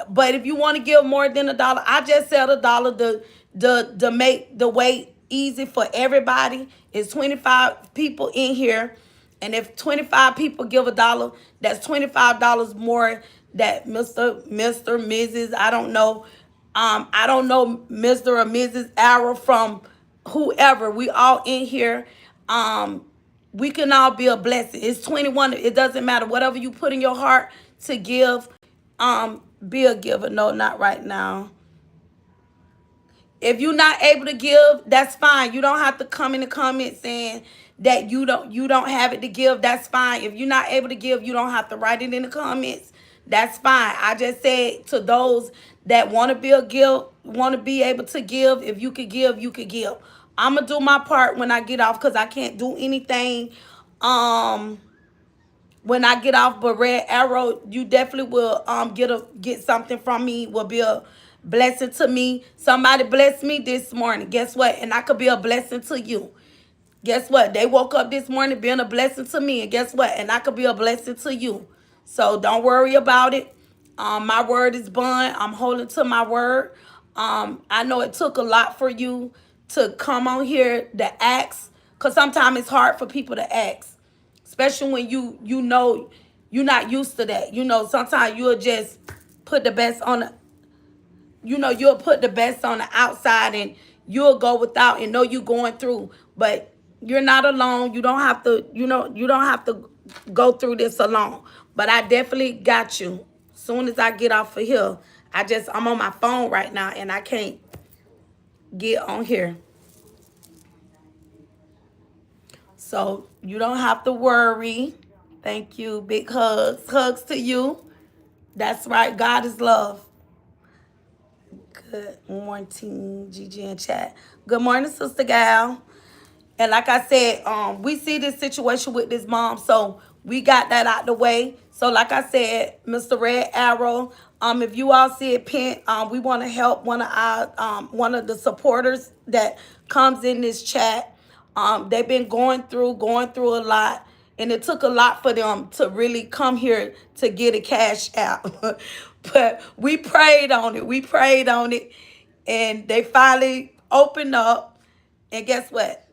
But if you want to give more than $1, I just said $1 to make the way easy for everybody. It's 25 people in here. And if 25 people give $1, that's $25 more that Mr., Mrs., I don't know. I don't know Mr. or Mrs. Arrow from whoever. We all in here. we can all be a blessing. It's 21. It doesn't matter. Whatever you put in your heart to give, be a giver. No, not right now. If you're not able to give, that's fine. You don't have to come in the comments saying that you don't have it to give. That's fine. If you're not able to give, you don't have to write it in the comments. That's fine. I just said to those that want to be able to give, if you could give, you could give. I'm gonna do my part when I get off because I can't do anything when I get off. But Red Arrow, you definitely will get something from me. Will be a blessing to me. Somebody blessed me this morning. Guess what? And I could be a blessing to you. Guess what? They woke up this morning being a blessing to me. And guess what? And I could be a blessing to you. So don't worry about it. My word is bond. I'm holding to my word. I know it took a lot for you to come on here to ask. Because sometimes it's hard for people to ask. Especially when you know you're not used to that. You know, sometimes you'll just put the best on the, you'll put the best on the outside and you'll go without and know you're going through. But you're not alone. You don't have to, you don't have to go through this alone. But I definitely got you. Soon as I get off of here, I'm on my phone right now and I can't get on here. So you don't have to worry. Thank you. Big hugs. Hugs to you. That's right. God is love. Good morning, Gigi in chat. Good morning, Sister Gal. And like I said, we see this situation with this mom, so we got that out the way. So like I said, Mr. Red Arrow, if you all see it pinned, we want to help one of the supporters that comes in this chat. They've been going through a lot, and it took a lot for them to really come here to get a cash out. But we prayed on it. And they finally opened up. And guess what?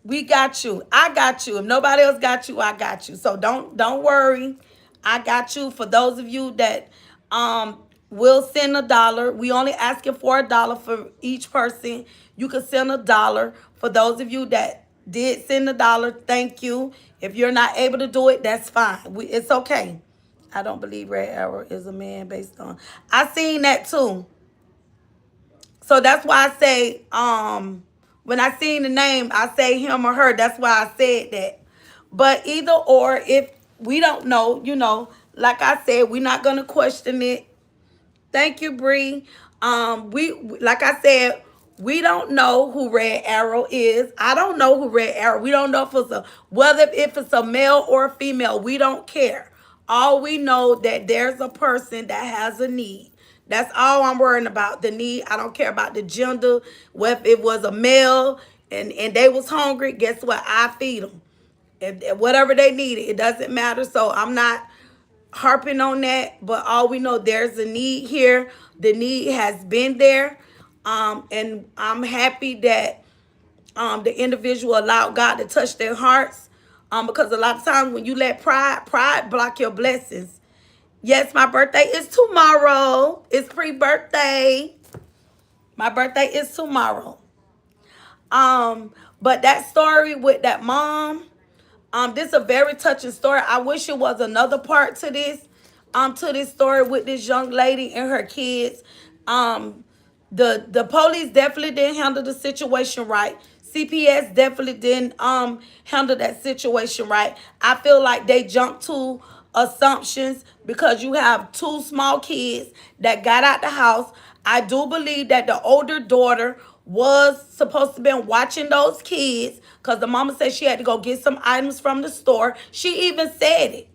We got you. I got you. If nobody else got you, I got you. So don't worry. I got you. For those of you that will send $1, we only asking for $1 for each person. You can send $1. For those of you that did send $1, thank you. If you're not able to do it, that's fine. It's okay. I don't believe Red Arrow is a man based on. I seen that too. So that's why I say, when I seen the name, I say him or her. That's why I said that. But either or, if we don't know, like I said, we're not gonna question it. Thank you, Bree. Like I said, we don't know who Red Arrow is. I don't know who Red Arrow. We don't know if it's a male or a female. We don't care. All we know that there's a person that has a need. That's all I'm worrying about, the need. I don't care about the gender. Well, if it was a male and they was hungry, guess what? I feed them. If whatever they needed, it doesn't matter. So I'm not harping on that. But all we know, there's a need here. The need has been there. And I'm happy that the individual allowed God to touch their hearts. Because a lot of times when you let pride block your blessings. Yes, my birthday is tomorrow. It's pre-birthday. My birthday is tomorrow. But that story with that mom, this is a very touching story. I wish it was another part to this story with this young lady and her kids. The police definitely didn't handle the situation right. CPS definitely didn't handle that situation right. I feel like they jumped to assumptions because you have two small kids that got out the house. I do believe that the older daughter was supposed to be watching those kids because the mama said she had to go get some items from the store. She even said it.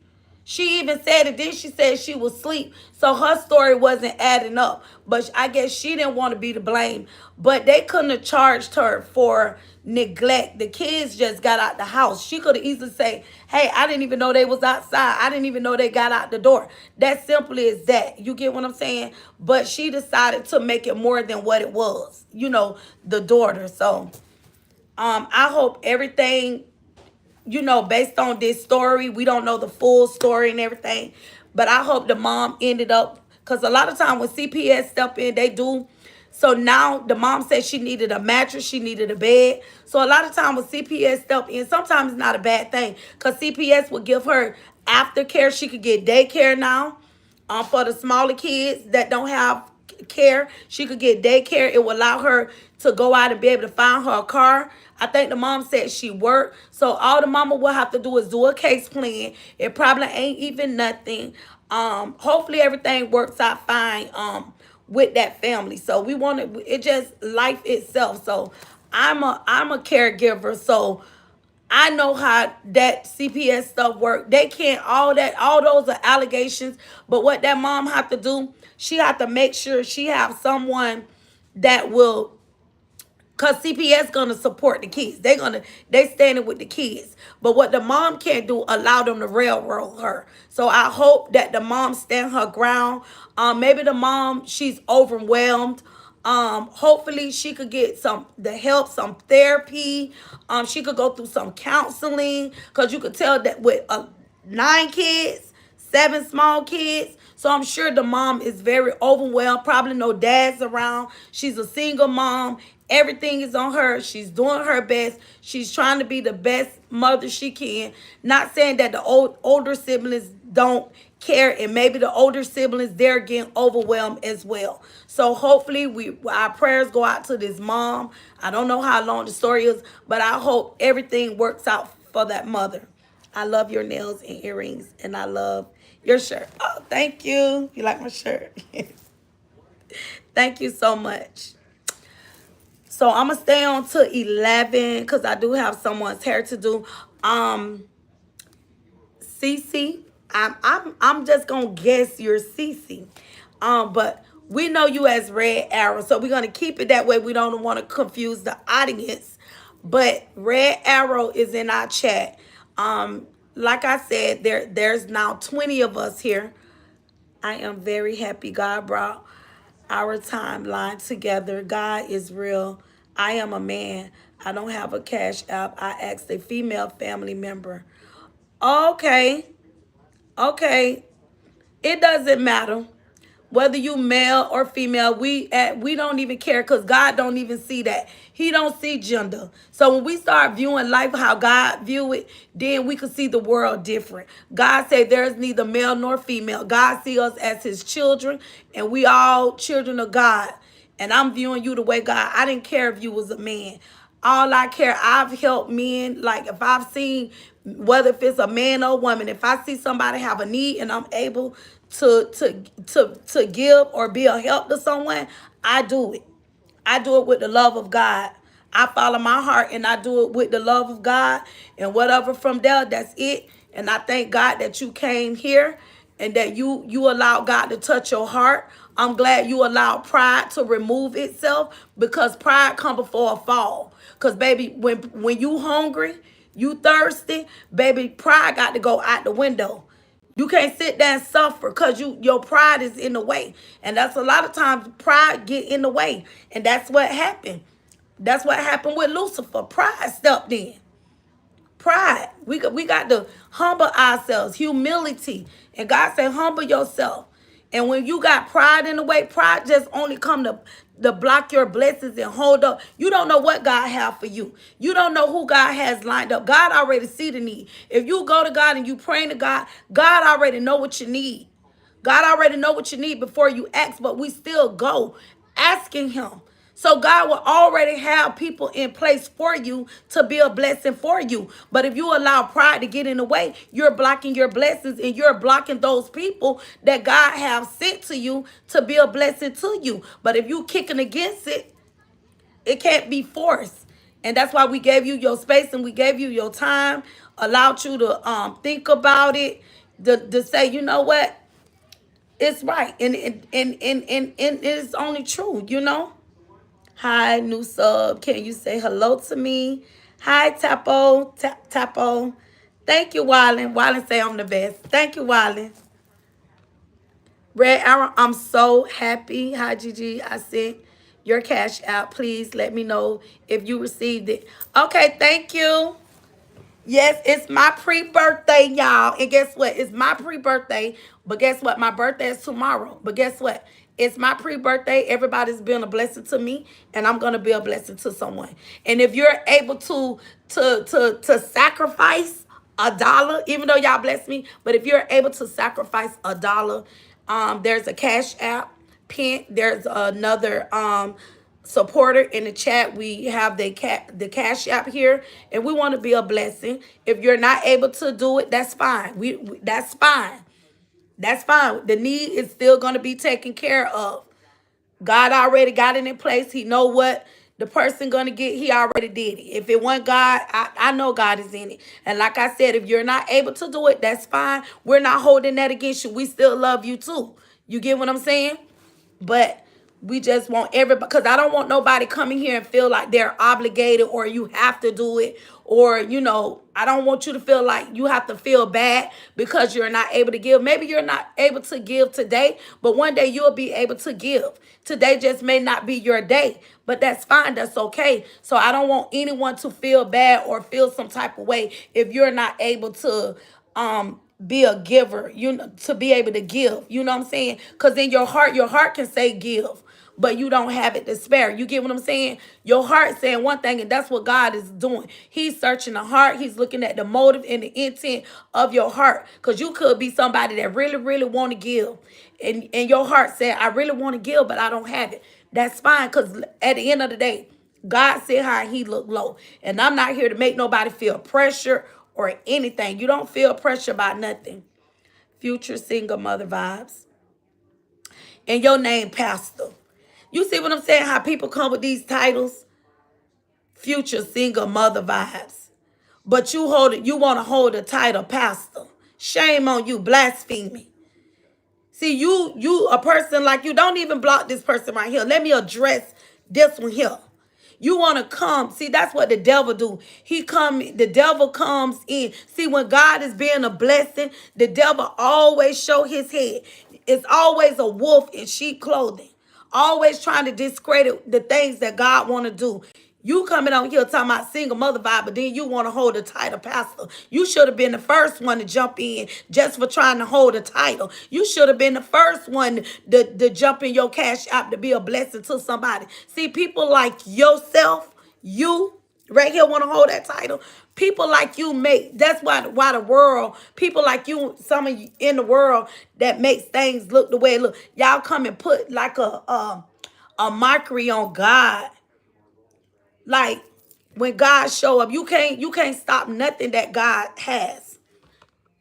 Then she said she was asleep. So her story wasn't adding up. But I guess she didn't want to be to blame. But they couldn't have charged her for neglect. The kids just got out the house. She could have easily said, hey, I didn't even know they was outside. I didn't even know they got out the door. That simply is that. You get what I'm saying? But she decided to make it more than what it was. The daughter. So I hope everything, based on this story, we don't know the full story and everything, but I hope the mom ended up, because a lot of time when CPS step in, they do So now the mom said she needed a mattress, she needed a bed. So a lot of time when CPS step in, sometimes it's not a bad thing because CPS will give her aftercare. She could get daycare now. For the smaller kids that don't have care, she could get daycare. It will allow her to go out and be able to find her a car. I think the mom said she worked. So all the mama will have to do is do a case plan. It probably ain't even nothing. Hopefully everything works out fine with that family. So we want to, it just life itself. So I'm a caregiver. So I know how that CPS stuff work. They can't all those are allegations. But what that mom have to do, she have to make sure she have someone that will, cause CPS gonna support the kids. They standing with the kids. But what the mom can't do, allow them to railroad her. So I hope that the mom stand her ground. Maybe the mom, she's overwhelmed. Hopefully she could get the help, some therapy. She could go through some counseling. Cause you could tell that with 9 kids, 7 small kids. So I'm sure the mom is very overwhelmed. Probably no dad's around. She's a single mom. Everything is on her. She's doing her best. She's trying to be the best mother she can. Not saying that the older siblings don't care, and maybe the older siblings, they're getting overwhelmed as well. So hopefully our prayers go out to this mom. I don't know how long the story is, but I hope everything works out for that mother. I love your nails and earrings, and I love your shirt. Oh, thank you. You like my shirt? Thank you so much. So I'm gonna stay on to 11 because I do have someone's hair to do. Cece, I'm just gonna guess you're Cece. But we know you as Red Arrow, so we're gonna keep it that way. We don't want to confuse the audience. But Red Arrow is in our chat. Like I said, there's now 20 of us here. I am very happy God brought our timeline together. God is real. I am a man. I don't have a cash app. I asked a female family member. Okay. Okay. It doesn't matter whether you male or female. We don't even care because God don't even see that. He don't see gender. So when we start viewing life how God view it, then we can see the world different. God said there's neither male nor female. God see us as his children, and we all children of God. And I'm viewing you the way God. I didn't care if you was a man. All I care, I've helped men. Like if I've seen, whether if it's a man or woman, if I see somebody have a need and I'm able to give or be a help to someone, I do it. I do it with the love of God. I follow my heart and I do it with the love of God, and whatever from there, that's it. And I thank God that you came here and that you allowed God to touch your heart. I'm glad you allowed pride to remove itself, because pride come before a fall. Because baby, when you hungry, you thirsty, baby, pride got to go out the window. You can't sit there and suffer because your pride is in the way. And that's a lot of times pride get in the way. And that's what happened. That's what happened with Lucifer. Pride stepped in. Pride. We got to humble ourselves. Humility. And God said, humble yourself. And when you got pride in the way, pride just only come to block your blessings and hold up. You don't know what God has for you. You don't know who God has lined up. God already see the need. If you go to God and you pray to God, God already know what you need. God already know what you need before you ask, but we still go asking him. So God will already have people in place for you to be a blessing for you. But if you allow pride to get in the way, you're blocking your blessings, and you're blocking those people that God has sent to you to be a blessing to you. But if you kicking against it, it can't be forced. And that's why we gave you your space and we gave you your time, allowed you to think about it, to say, you know what? It's right. And it's only true, you know? Hi, new sub. Can you say hello to me? Hi, Tapo. Tapo. Thank you, Wallen. Wallen say I'm the best. Thank you, Wallen. Red Arrow, I'm so happy. Hi, Gigi. I sent your cash out. Please let me know if you received it. Okay, thank you. Yes, it's my pre-birthday, y'all. And guess what? It's my pre-birthday. But guess what? My birthday is tomorrow. But guess what? It's my pre-birthday. Everybody's been a blessing to me, and I'm gonna be a blessing to someone. And if you're able to sacrifice $1, even though y'all bless me, but if you're able to sacrifice $1, there's a Cash App pin. There's another supporter in the chat. We have the Cash App here, and we want to be a blessing. If you're not able to do it, that's fine. That's fine. That's fine. The need is still going to be taken care of. God already got it in place. He know what the person gonna get. He already did it. If it wasn't God, I know God is in it. And like I said, if you're not able to do it, that's fine. We're not holding that against you. We still love you too. You get what I'm saying? But we just want everybody, because I don't want nobody coming here and feel like they're obligated or you have to do it. Or, I don't want you to feel like you have to feel bad because you're not able to give. Maybe you're not able to give today, but one day you'll be able to give. Today just may not be your day, but that's fine. That's okay. So I don't want anyone to feel bad or feel some type of way if you're not able to be a giver, to be able to give. You know what I'm saying? Because in your heart can say give, but you don't have it to spare. You get what I'm saying? Your heart saying one thing, and that's what God is doing. He's searching the heart. He's looking at the motive and the intent of your heart. Because you could be somebody that really, really want to give. And your heart said, I really want to give, but I don't have it. That's fine, because at the end of the day, God said high, he looked low. And I'm not here to make nobody feel pressure or anything. You don't feel pressure about nothing. Future single mother vibes. And your name, Pastor. You see what I'm saying? How people come with these titles? Future single mother vibes. But you want to hold the title pastor. Shame on you, blasphemy. See, you a person like you, don't even block this person right here. Let me address this one here. You want to come. See, that's what the devil do. The devil comes in. See, when God is being a blessing, the devil always show his head. It's always a wolf in sheep clothing. Always trying to discredit the things that God want to do. You coming on here talking about single mother vibe, but then you want to hold the title pastor. You should have been the first one to jump in just for trying to hold a title. You should have been the first one to jump in your Cash App to be a blessing to somebody. See, people like yourself, you right here want to hold that title. People like you that's why the world, people like you, some of you in the world that makes things look the way it look. Y'all come and put like a mockery on God. Like when God show up, you can't stop nothing that God has.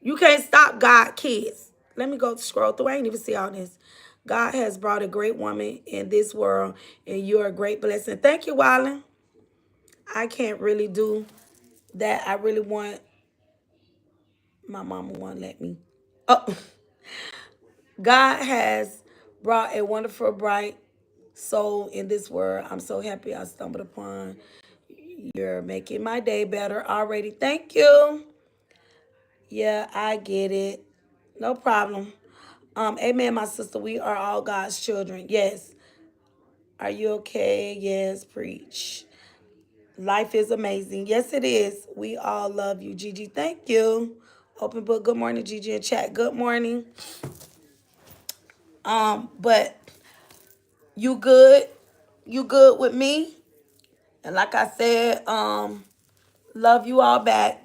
You can't stop God, kids. Let me go scroll through. I ain't even see all this. God has brought a great woman in this world, and you're a great blessing. Thank you, Wallen. I can't really do that. I really want, my mama won't let me. Oh, God has brought a wonderful, bright soul in this world. I'm so happy I stumbled upon. You're making my day better already. Thank you. Yeah, I get it. No problem. Amen, my sister. We are all God's children. Yes. Are you okay? Yes, preach. Life is amazing. Yes, it is. We all love you, Gigi. Thank you. Open book. Good morning, Gigi, in chat. Good morning. But you good? You good with me? And like I said, love you all back.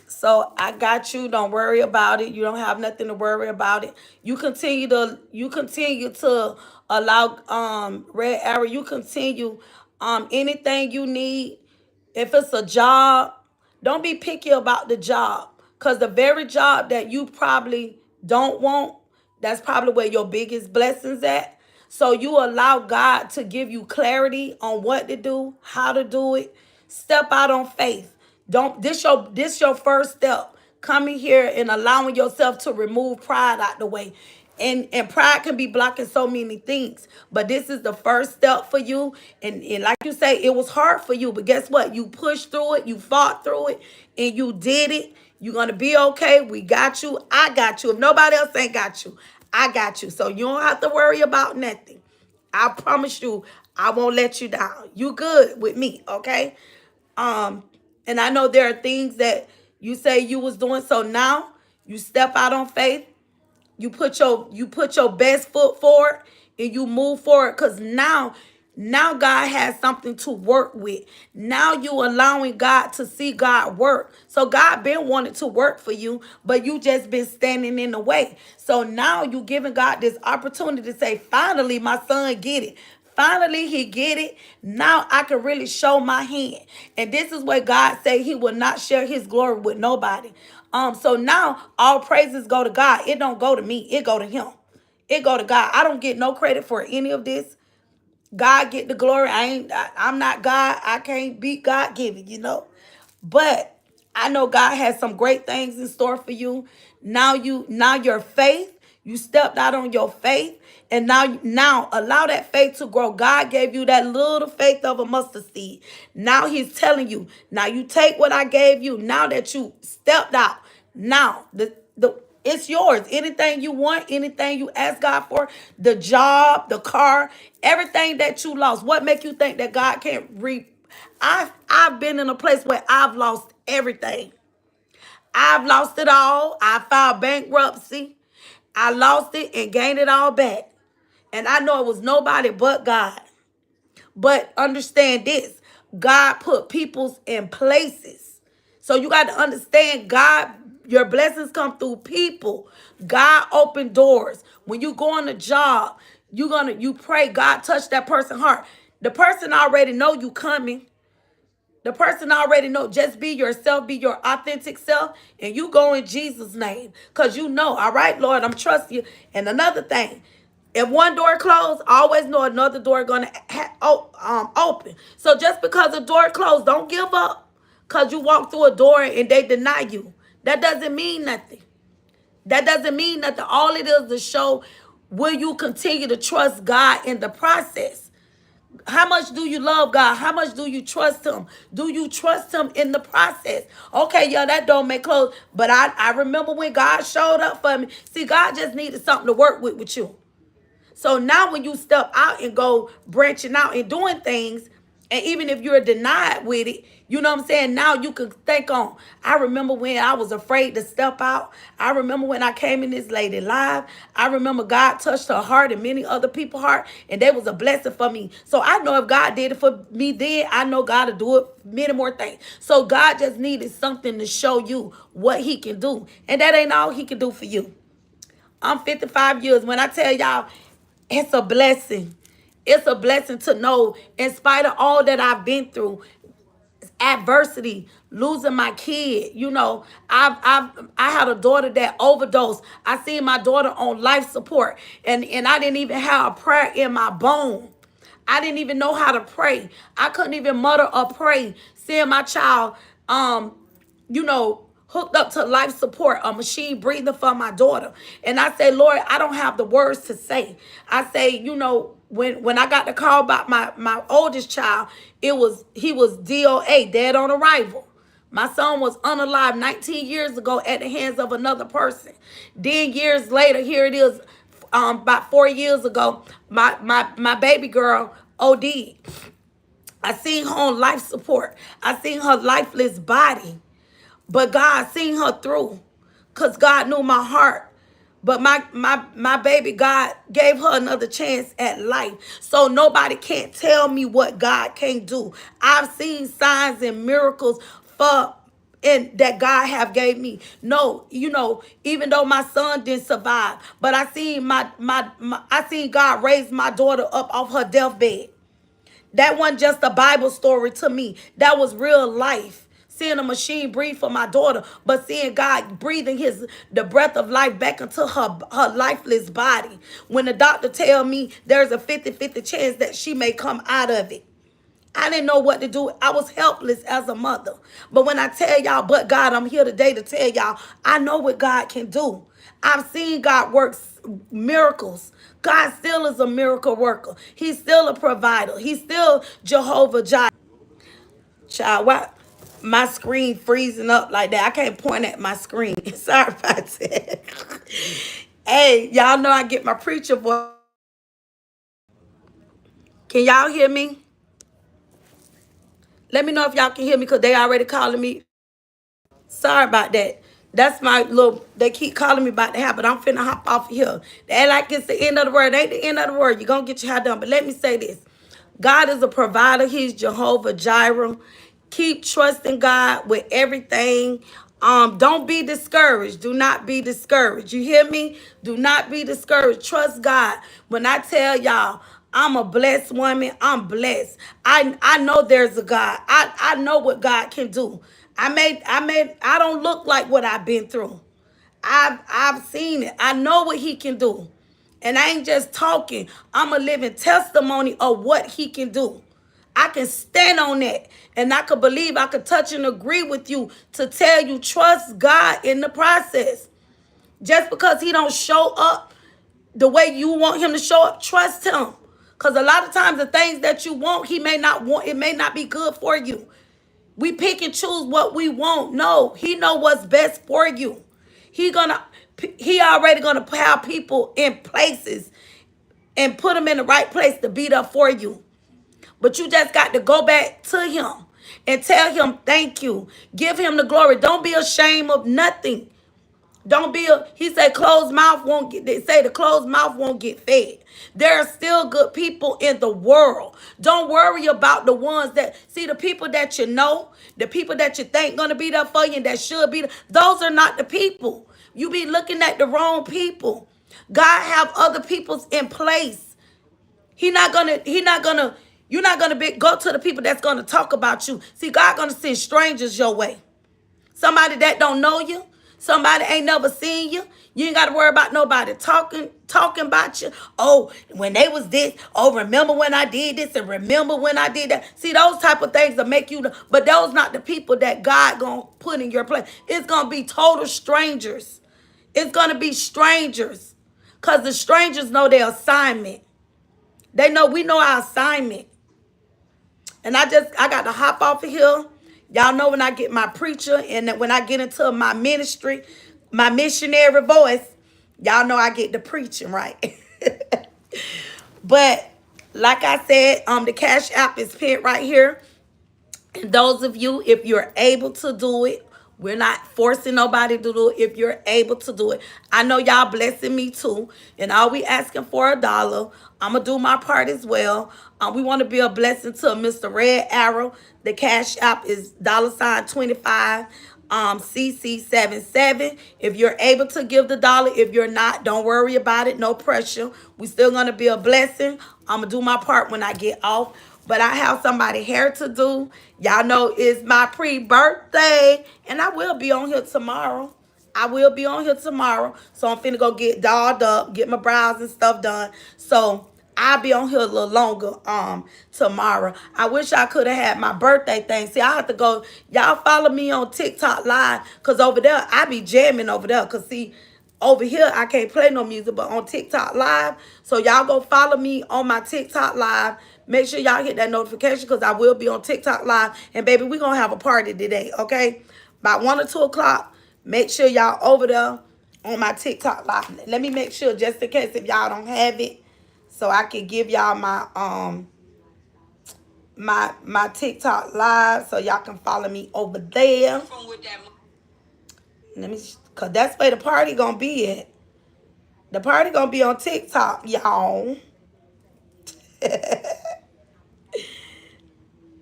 So I got you. Don't worry about it. You don't have nothing to worry about it. You continue to allow Red Arrow. You continue anything you need. If it's a job, don't be picky about the job. Because the very job that you probably don't want, that's probably where your biggest blessings at. So you allow God to give you clarity on what to do, how to do it. Step out on faith. This your first step. Coming here and allowing yourself to remove pride out the way. And pride can be blocking so many things. But this is the first step for you. And like you say, it was hard for you. But guess what? You pushed through it. You fought through it. And you did it. You're going to be okay. We got you. I got you. If nobody else ain't got you, I got you. So you don't have to worry about nothing. I promise you, I won't let you down. You good with me, okay? And I know there are things that You say you was doing, so now you step out on faith. You put your best foot forward and you move forward, because now God has something to work with. Now you allowing God to see God work. So God been wanting to work for you, but you just been standing in the way. So now you giving God this opportunity to say, finally my son get it. Finally, he get it. Now I can really show my hand. And this is what God say, he will not share his glory with nobody. So now all praises go to God. It don't go to me. It go to him. It go to God. I don't get no credit for any of this. God get the glory. I'm not God. I can't beat God given, But I know God has some great things in store for you. Now your faith, you stepped out on your faith, and now allow that faith to grow. God gave you that little faith of a mustard seed. Now he's telling you, now you take what I gave you. Now that you stepped out, now the it's yours. Anything you want, anything you ask God for, the job, the car, everything that you lost. What make you think that God can't I've been in a place where I've lost everything. I've lost it all. I filed bankruptcy. I lost it and gained it all back. And I know it was nobody but God. But understand this, God put peoples in places. So you got to understand, God, your blessings come through people. God opened doors. When you go on a job, you pray, God touch that person's heart. The person already know you coming. The person already know. Just be yourself, be your authentic self, and you go in Jesus' name. Because you know, all right, Lord, I'm trusting you. And another thing, if one door closed, always know another door gonna open. So just because a door closed, don't give up. Because you walk through a door and they deny you. That doesn't mean nothing. That doesn't mean nothing. All it is to show, will you continue to trust God in the process? How much do you love God? How much do you trust him? Do you trust him in the process? Okay, yeah, that don't make clothes. But I remember when God showed up for me. See, God just needed something to work with you. So now when you step out and go branching out and doing things, and even if you're denied with it, you know what I'm saying? Now you can think on, I remember when I was afraid to step out. I remember when I came in this lady live. I remember God touched her heart and many other people's heart, and that was a blessing for me. So I know if God did it for me then, I know God will do it many more things. So God just needed something to show you what he can do. And that ain't all he can do for you. I'm 55 years. When I tell y'all, it's a blessing. It's a blessing to know, in spite of all that I've been through, adversity, losing my kid. I had a daughter that overdosed. I seen my daughter on life support, and I didn't even have a prayer in my bone. I didn't even know how to pray. I couldn't even mutter or pray. Seeing my child, hooked up to life support, a machine breathing for my daughter. And I say, Lord, I don't have the words to say. I say, when I got the call about my oldest child, he was DOA, dead on arrival. My son was unalive 19 years ago at the hands of another person. Then years later, here it is, about 4 years ago, my baby girl OD'd. I seen her on life support. I seen her lifeless body. But God seen her through, because God knew my heart. But my baby, God gave her another chance at life. So nobody can't tell me what God can't do. I've seen signs and miracles that God have gave me. No, even though my son didn't survive, but I seen I seen God raise my daughter up off her deathbed. That wasn't just a Bible story to me. That was real life. Seeing a machine breathe for my daughter, but seeing God breathing the breath of life back into her lifeless body. When the doctor tell me there's a 50-50 chance that she may come out of it. I didn't know what to do. I was helpless as a mother. But when I tell y'all, but God, I'm here today to tell y'all, I know what God can do. I've seen God work miracles. God still is a miracle worker. He's still a provider. He's still Jehovah Jireh. Child, why my screen freezing up like that? I can't point at my screen. Sorry about that. Hey, y'all know I get my preacher voice. Can y'all hear me? Let me know if y'all can hear me, because they already calling me. Sorry about that. That's my little, they keep calling me about the hair, but I'm finna hop off of here. They act like it's the end of the world. It ain't the end of the world. You're gonna get your hair done. But let me say this. God is a provider. He's Jehovah Jireh. Keep trusting God with everything. Don't be discouraged. Do not be discouraged. You hear me? Do not be discouraged. Trust God. When I tell y'all, I'm a blessed woman. I'm blessed. I know there's a God. I know what God can do. I don't look like what I've been through. I've seen it. I know what he can do. And I ain't just talking. I'm a living testimony of what he can do. I can stand on that. And I could believe I could touch and agree with you to tell you trust God in the process. Just because he don't show up the way you want him to show up, trust him. Because a lot of times the things that you want, he may not want. It may not be good for you. We pick and choose what we want. No, he know what's best for you. He already gonna have people in places and put them in the right place to be there for you. But you just got to go back to him and tell him thank you. Give him the glory. Don't be ashamed of nothing. Don't be he said closed mouth won't get, they say the closed mouth won't get fed. There are still good people in the world. Don't worry about the ones that see the people that you know, the people that you think gonna be there for you and that should be there. Those are not the people. You be looking at the wrong people. God have other people's in place. You're not gonna go to the people that's gonna talk about you. See, God gonna send strangers your way. Somebody that don't know you. Somebody ain't never seen you. You ain't got to worry about nobody talking about you. Oh, when they was this. Oh, remember when I did this and remember when I did that. See, those type of things that make you, but those not the people that God gonna put in your place. It's gonna be total strangers. It's gonna be strangers. Because the strangers know their assignment. We know our assignment. And I got to hop off of here. Y'all know when I get my preacher and when I get into my ministry, my missionary voice, y'all know I get the preaching, right? But like I said, the Cash App is pinned right here. And those of you, if you're able to do it, we're not forcing nobody to do it. If you're able to do it, I know y'all blessing me too. And all we asking for $1. I'm going to do my part as well. We want to be a blessing to Mr. Red Arrow. The Cash App is $25 CC77. If you're able to give the dollar, if you're not, don't worry about it. No pressure. We still going to be a blessing. I'm going to do my part when I get off. But I have somebody hair to do. Y'all know it's my pre-birthday. And I will be on here tomorrow. So I'm finna go get dolled up, get my brows and stuff done. So I'll be on here a little longer tomorrow. I wish I could have had my birthday thing. See, I have to go. Y'all follow me on TikTok Live. Because over there, I be jamming over there. Because see, over here, I can't play no music. But on TikTok Live. So y'all go follow me on my TikTok Live. Make sure y'all hit that notification because I will be on TikTok Live. And baby, we're going to have a party today, okay? By 1 or 2 o'clock, make sure y'all over there on my TikTok Live. Let me make sure just in case if y'all don't have it so I can give y'all my my TikTok Live so y'all can follow me over there. Let me, because that's where the party going to be at. The party going to be on TikTok, y'all.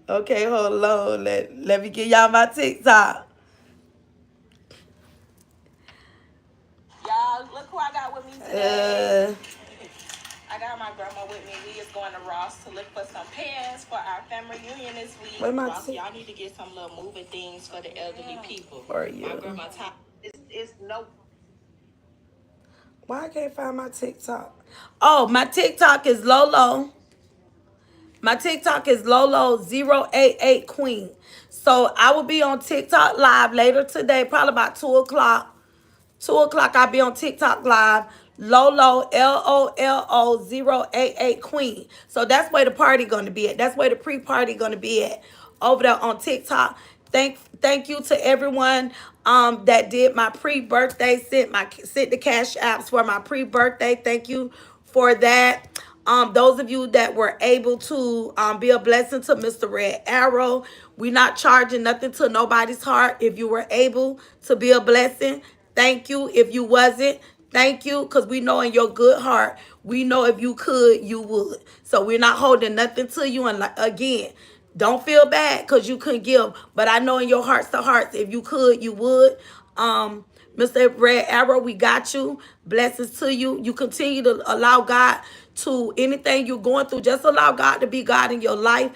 Okay, hold on. Let me give y'all my TikTok. Y'all, look who I got with me today. I got my grandma with me. We is going to Ross to look for some pants for our family reunion this week. Ross, y'all need to get some little moving things for the elderly people. For you. My grandma it's no. Why I can't find my TikTok? Oh, my TikTok is Lolo. My TikTok is Lolo088 Queen. So I will be on TikTok Live later today, probably about 2 o'clock. 2 o'clock, I'll be on TikTok Live. Lolo, LOLO088 Queen. So that's where the party going to be at. That's where the pre-party going to be at. Over there on TikTok. Thank you to everyone that did my pre-birthday, sent the cash apps for my pre-birthday. Thank you for that. Those of you that were able to be a blessing to Mr. Red Arrow, we're not charging nothing to nobody's heart. If you were able to be a blessing, thank you. If you wasn't, thank you, because we know in your good heart, we know if you could, you would. So we're not holding nothing to you. And again, don't feel bad because you couldn't give. But I know in your hearts to hearts, if you could, you would. Mr. Red Arrow, we got you. Blessings to you. You continue to allow God to anything you're going through. Just allow God to be God in your life.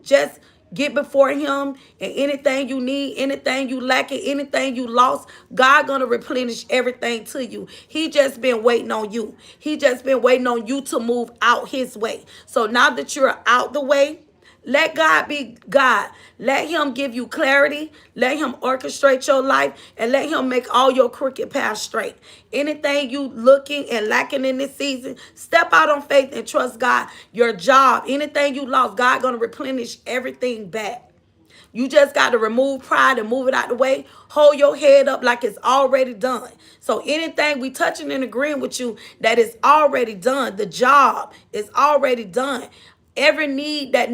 Just get before him, and anything you need, anything you lacking, anything you lost, God gonna replenish everything to you. He just been waiting on you. He just been waiting on you to move out his way. So now that you're out the way, let God be God. Let him give you clarity. Let him orchestrate your life, and let him make all your crooked paths straight. Anything you looking and lacking in this season, step out on faith and trust God. Your job, anything you lost, God gonna replenish everything back. You just got to remove pride and move it out the way. Hold your head up like it's already done. So anything we touching and agreeing with you that is already done. The job is already done. Every need that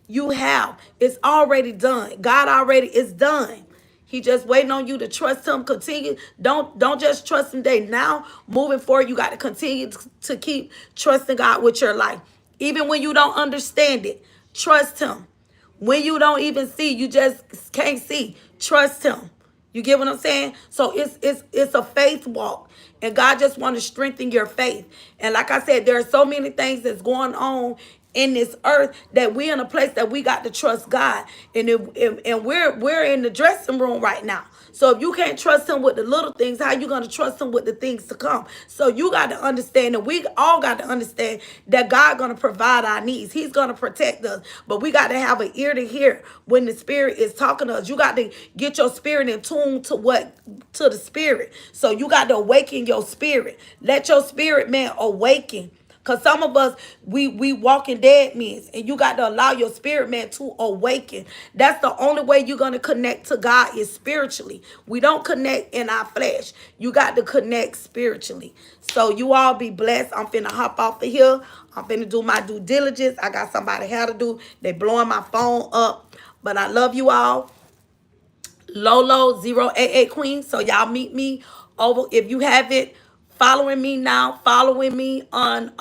you have is already done. God already is done. He just waiting on you to trust him. Continue. Don't just trust him today. Now, moving forward, you got to continue to keep trusting God with your life. Even when you don't understand it, trust him. When you don't even see, you just can't see, trust him. You get what I'm saying? So it's a faith walk. And God just wants to strengthen your faith. And like I said, there are so many things that's going on in this earth that we're in a place that we got to trust God. And we're in the dressing room right now. So if you can't trust him with the little things, how you going to trust him with the things to come? So you got to understand, and we all got to understand that God going to provide our needs. He's going to protect us. But we got to have an ear to hear when the Spirit is talking to us. You got to get your spirit in tune to the Spirit. So you got to awaken your spirit. Let your spirit, man, awaken. Because some of us, we walk in dead men, and you got to allow your spirit, man, to awaken. That's the only way you're going to connect to God is spiritually. We don't connect in our flesh. You got to connect spiritually. So you all be blessed. I'm finna hop off of here. I'm finna do my due diligence. I got somebody how to do. They blowing my phone up. But I love you all. Lolo 088 Queen. So y'all meet me over. If you haven't following me now, following me on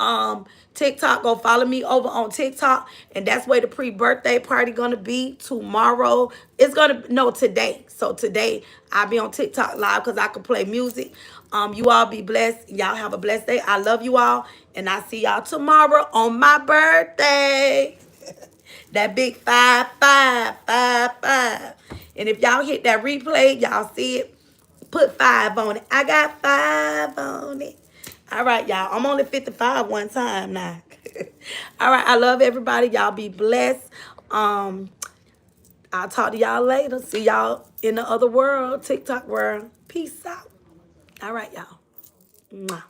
TikTok, go follow me over on TikTok. And that's where the pre-birthday party gonna be tomorrow. It's gonna today. So today I'll be on TikTok live because I can play music. You all be blessed. Y'all have a blessed day. I love you all, and I see y'all tomorrow on my birthday. That big 5555. And if y'all hit that replay, y'all see it, put 5 on it. I got 5 on it. All right, y'all. I'm only 55 one time now. All right, I love everybody. Y'all be blessed. I'll talk to y'all later. See y'all in the other world, TikTok world. Peace out. All right, y'all. Mwah.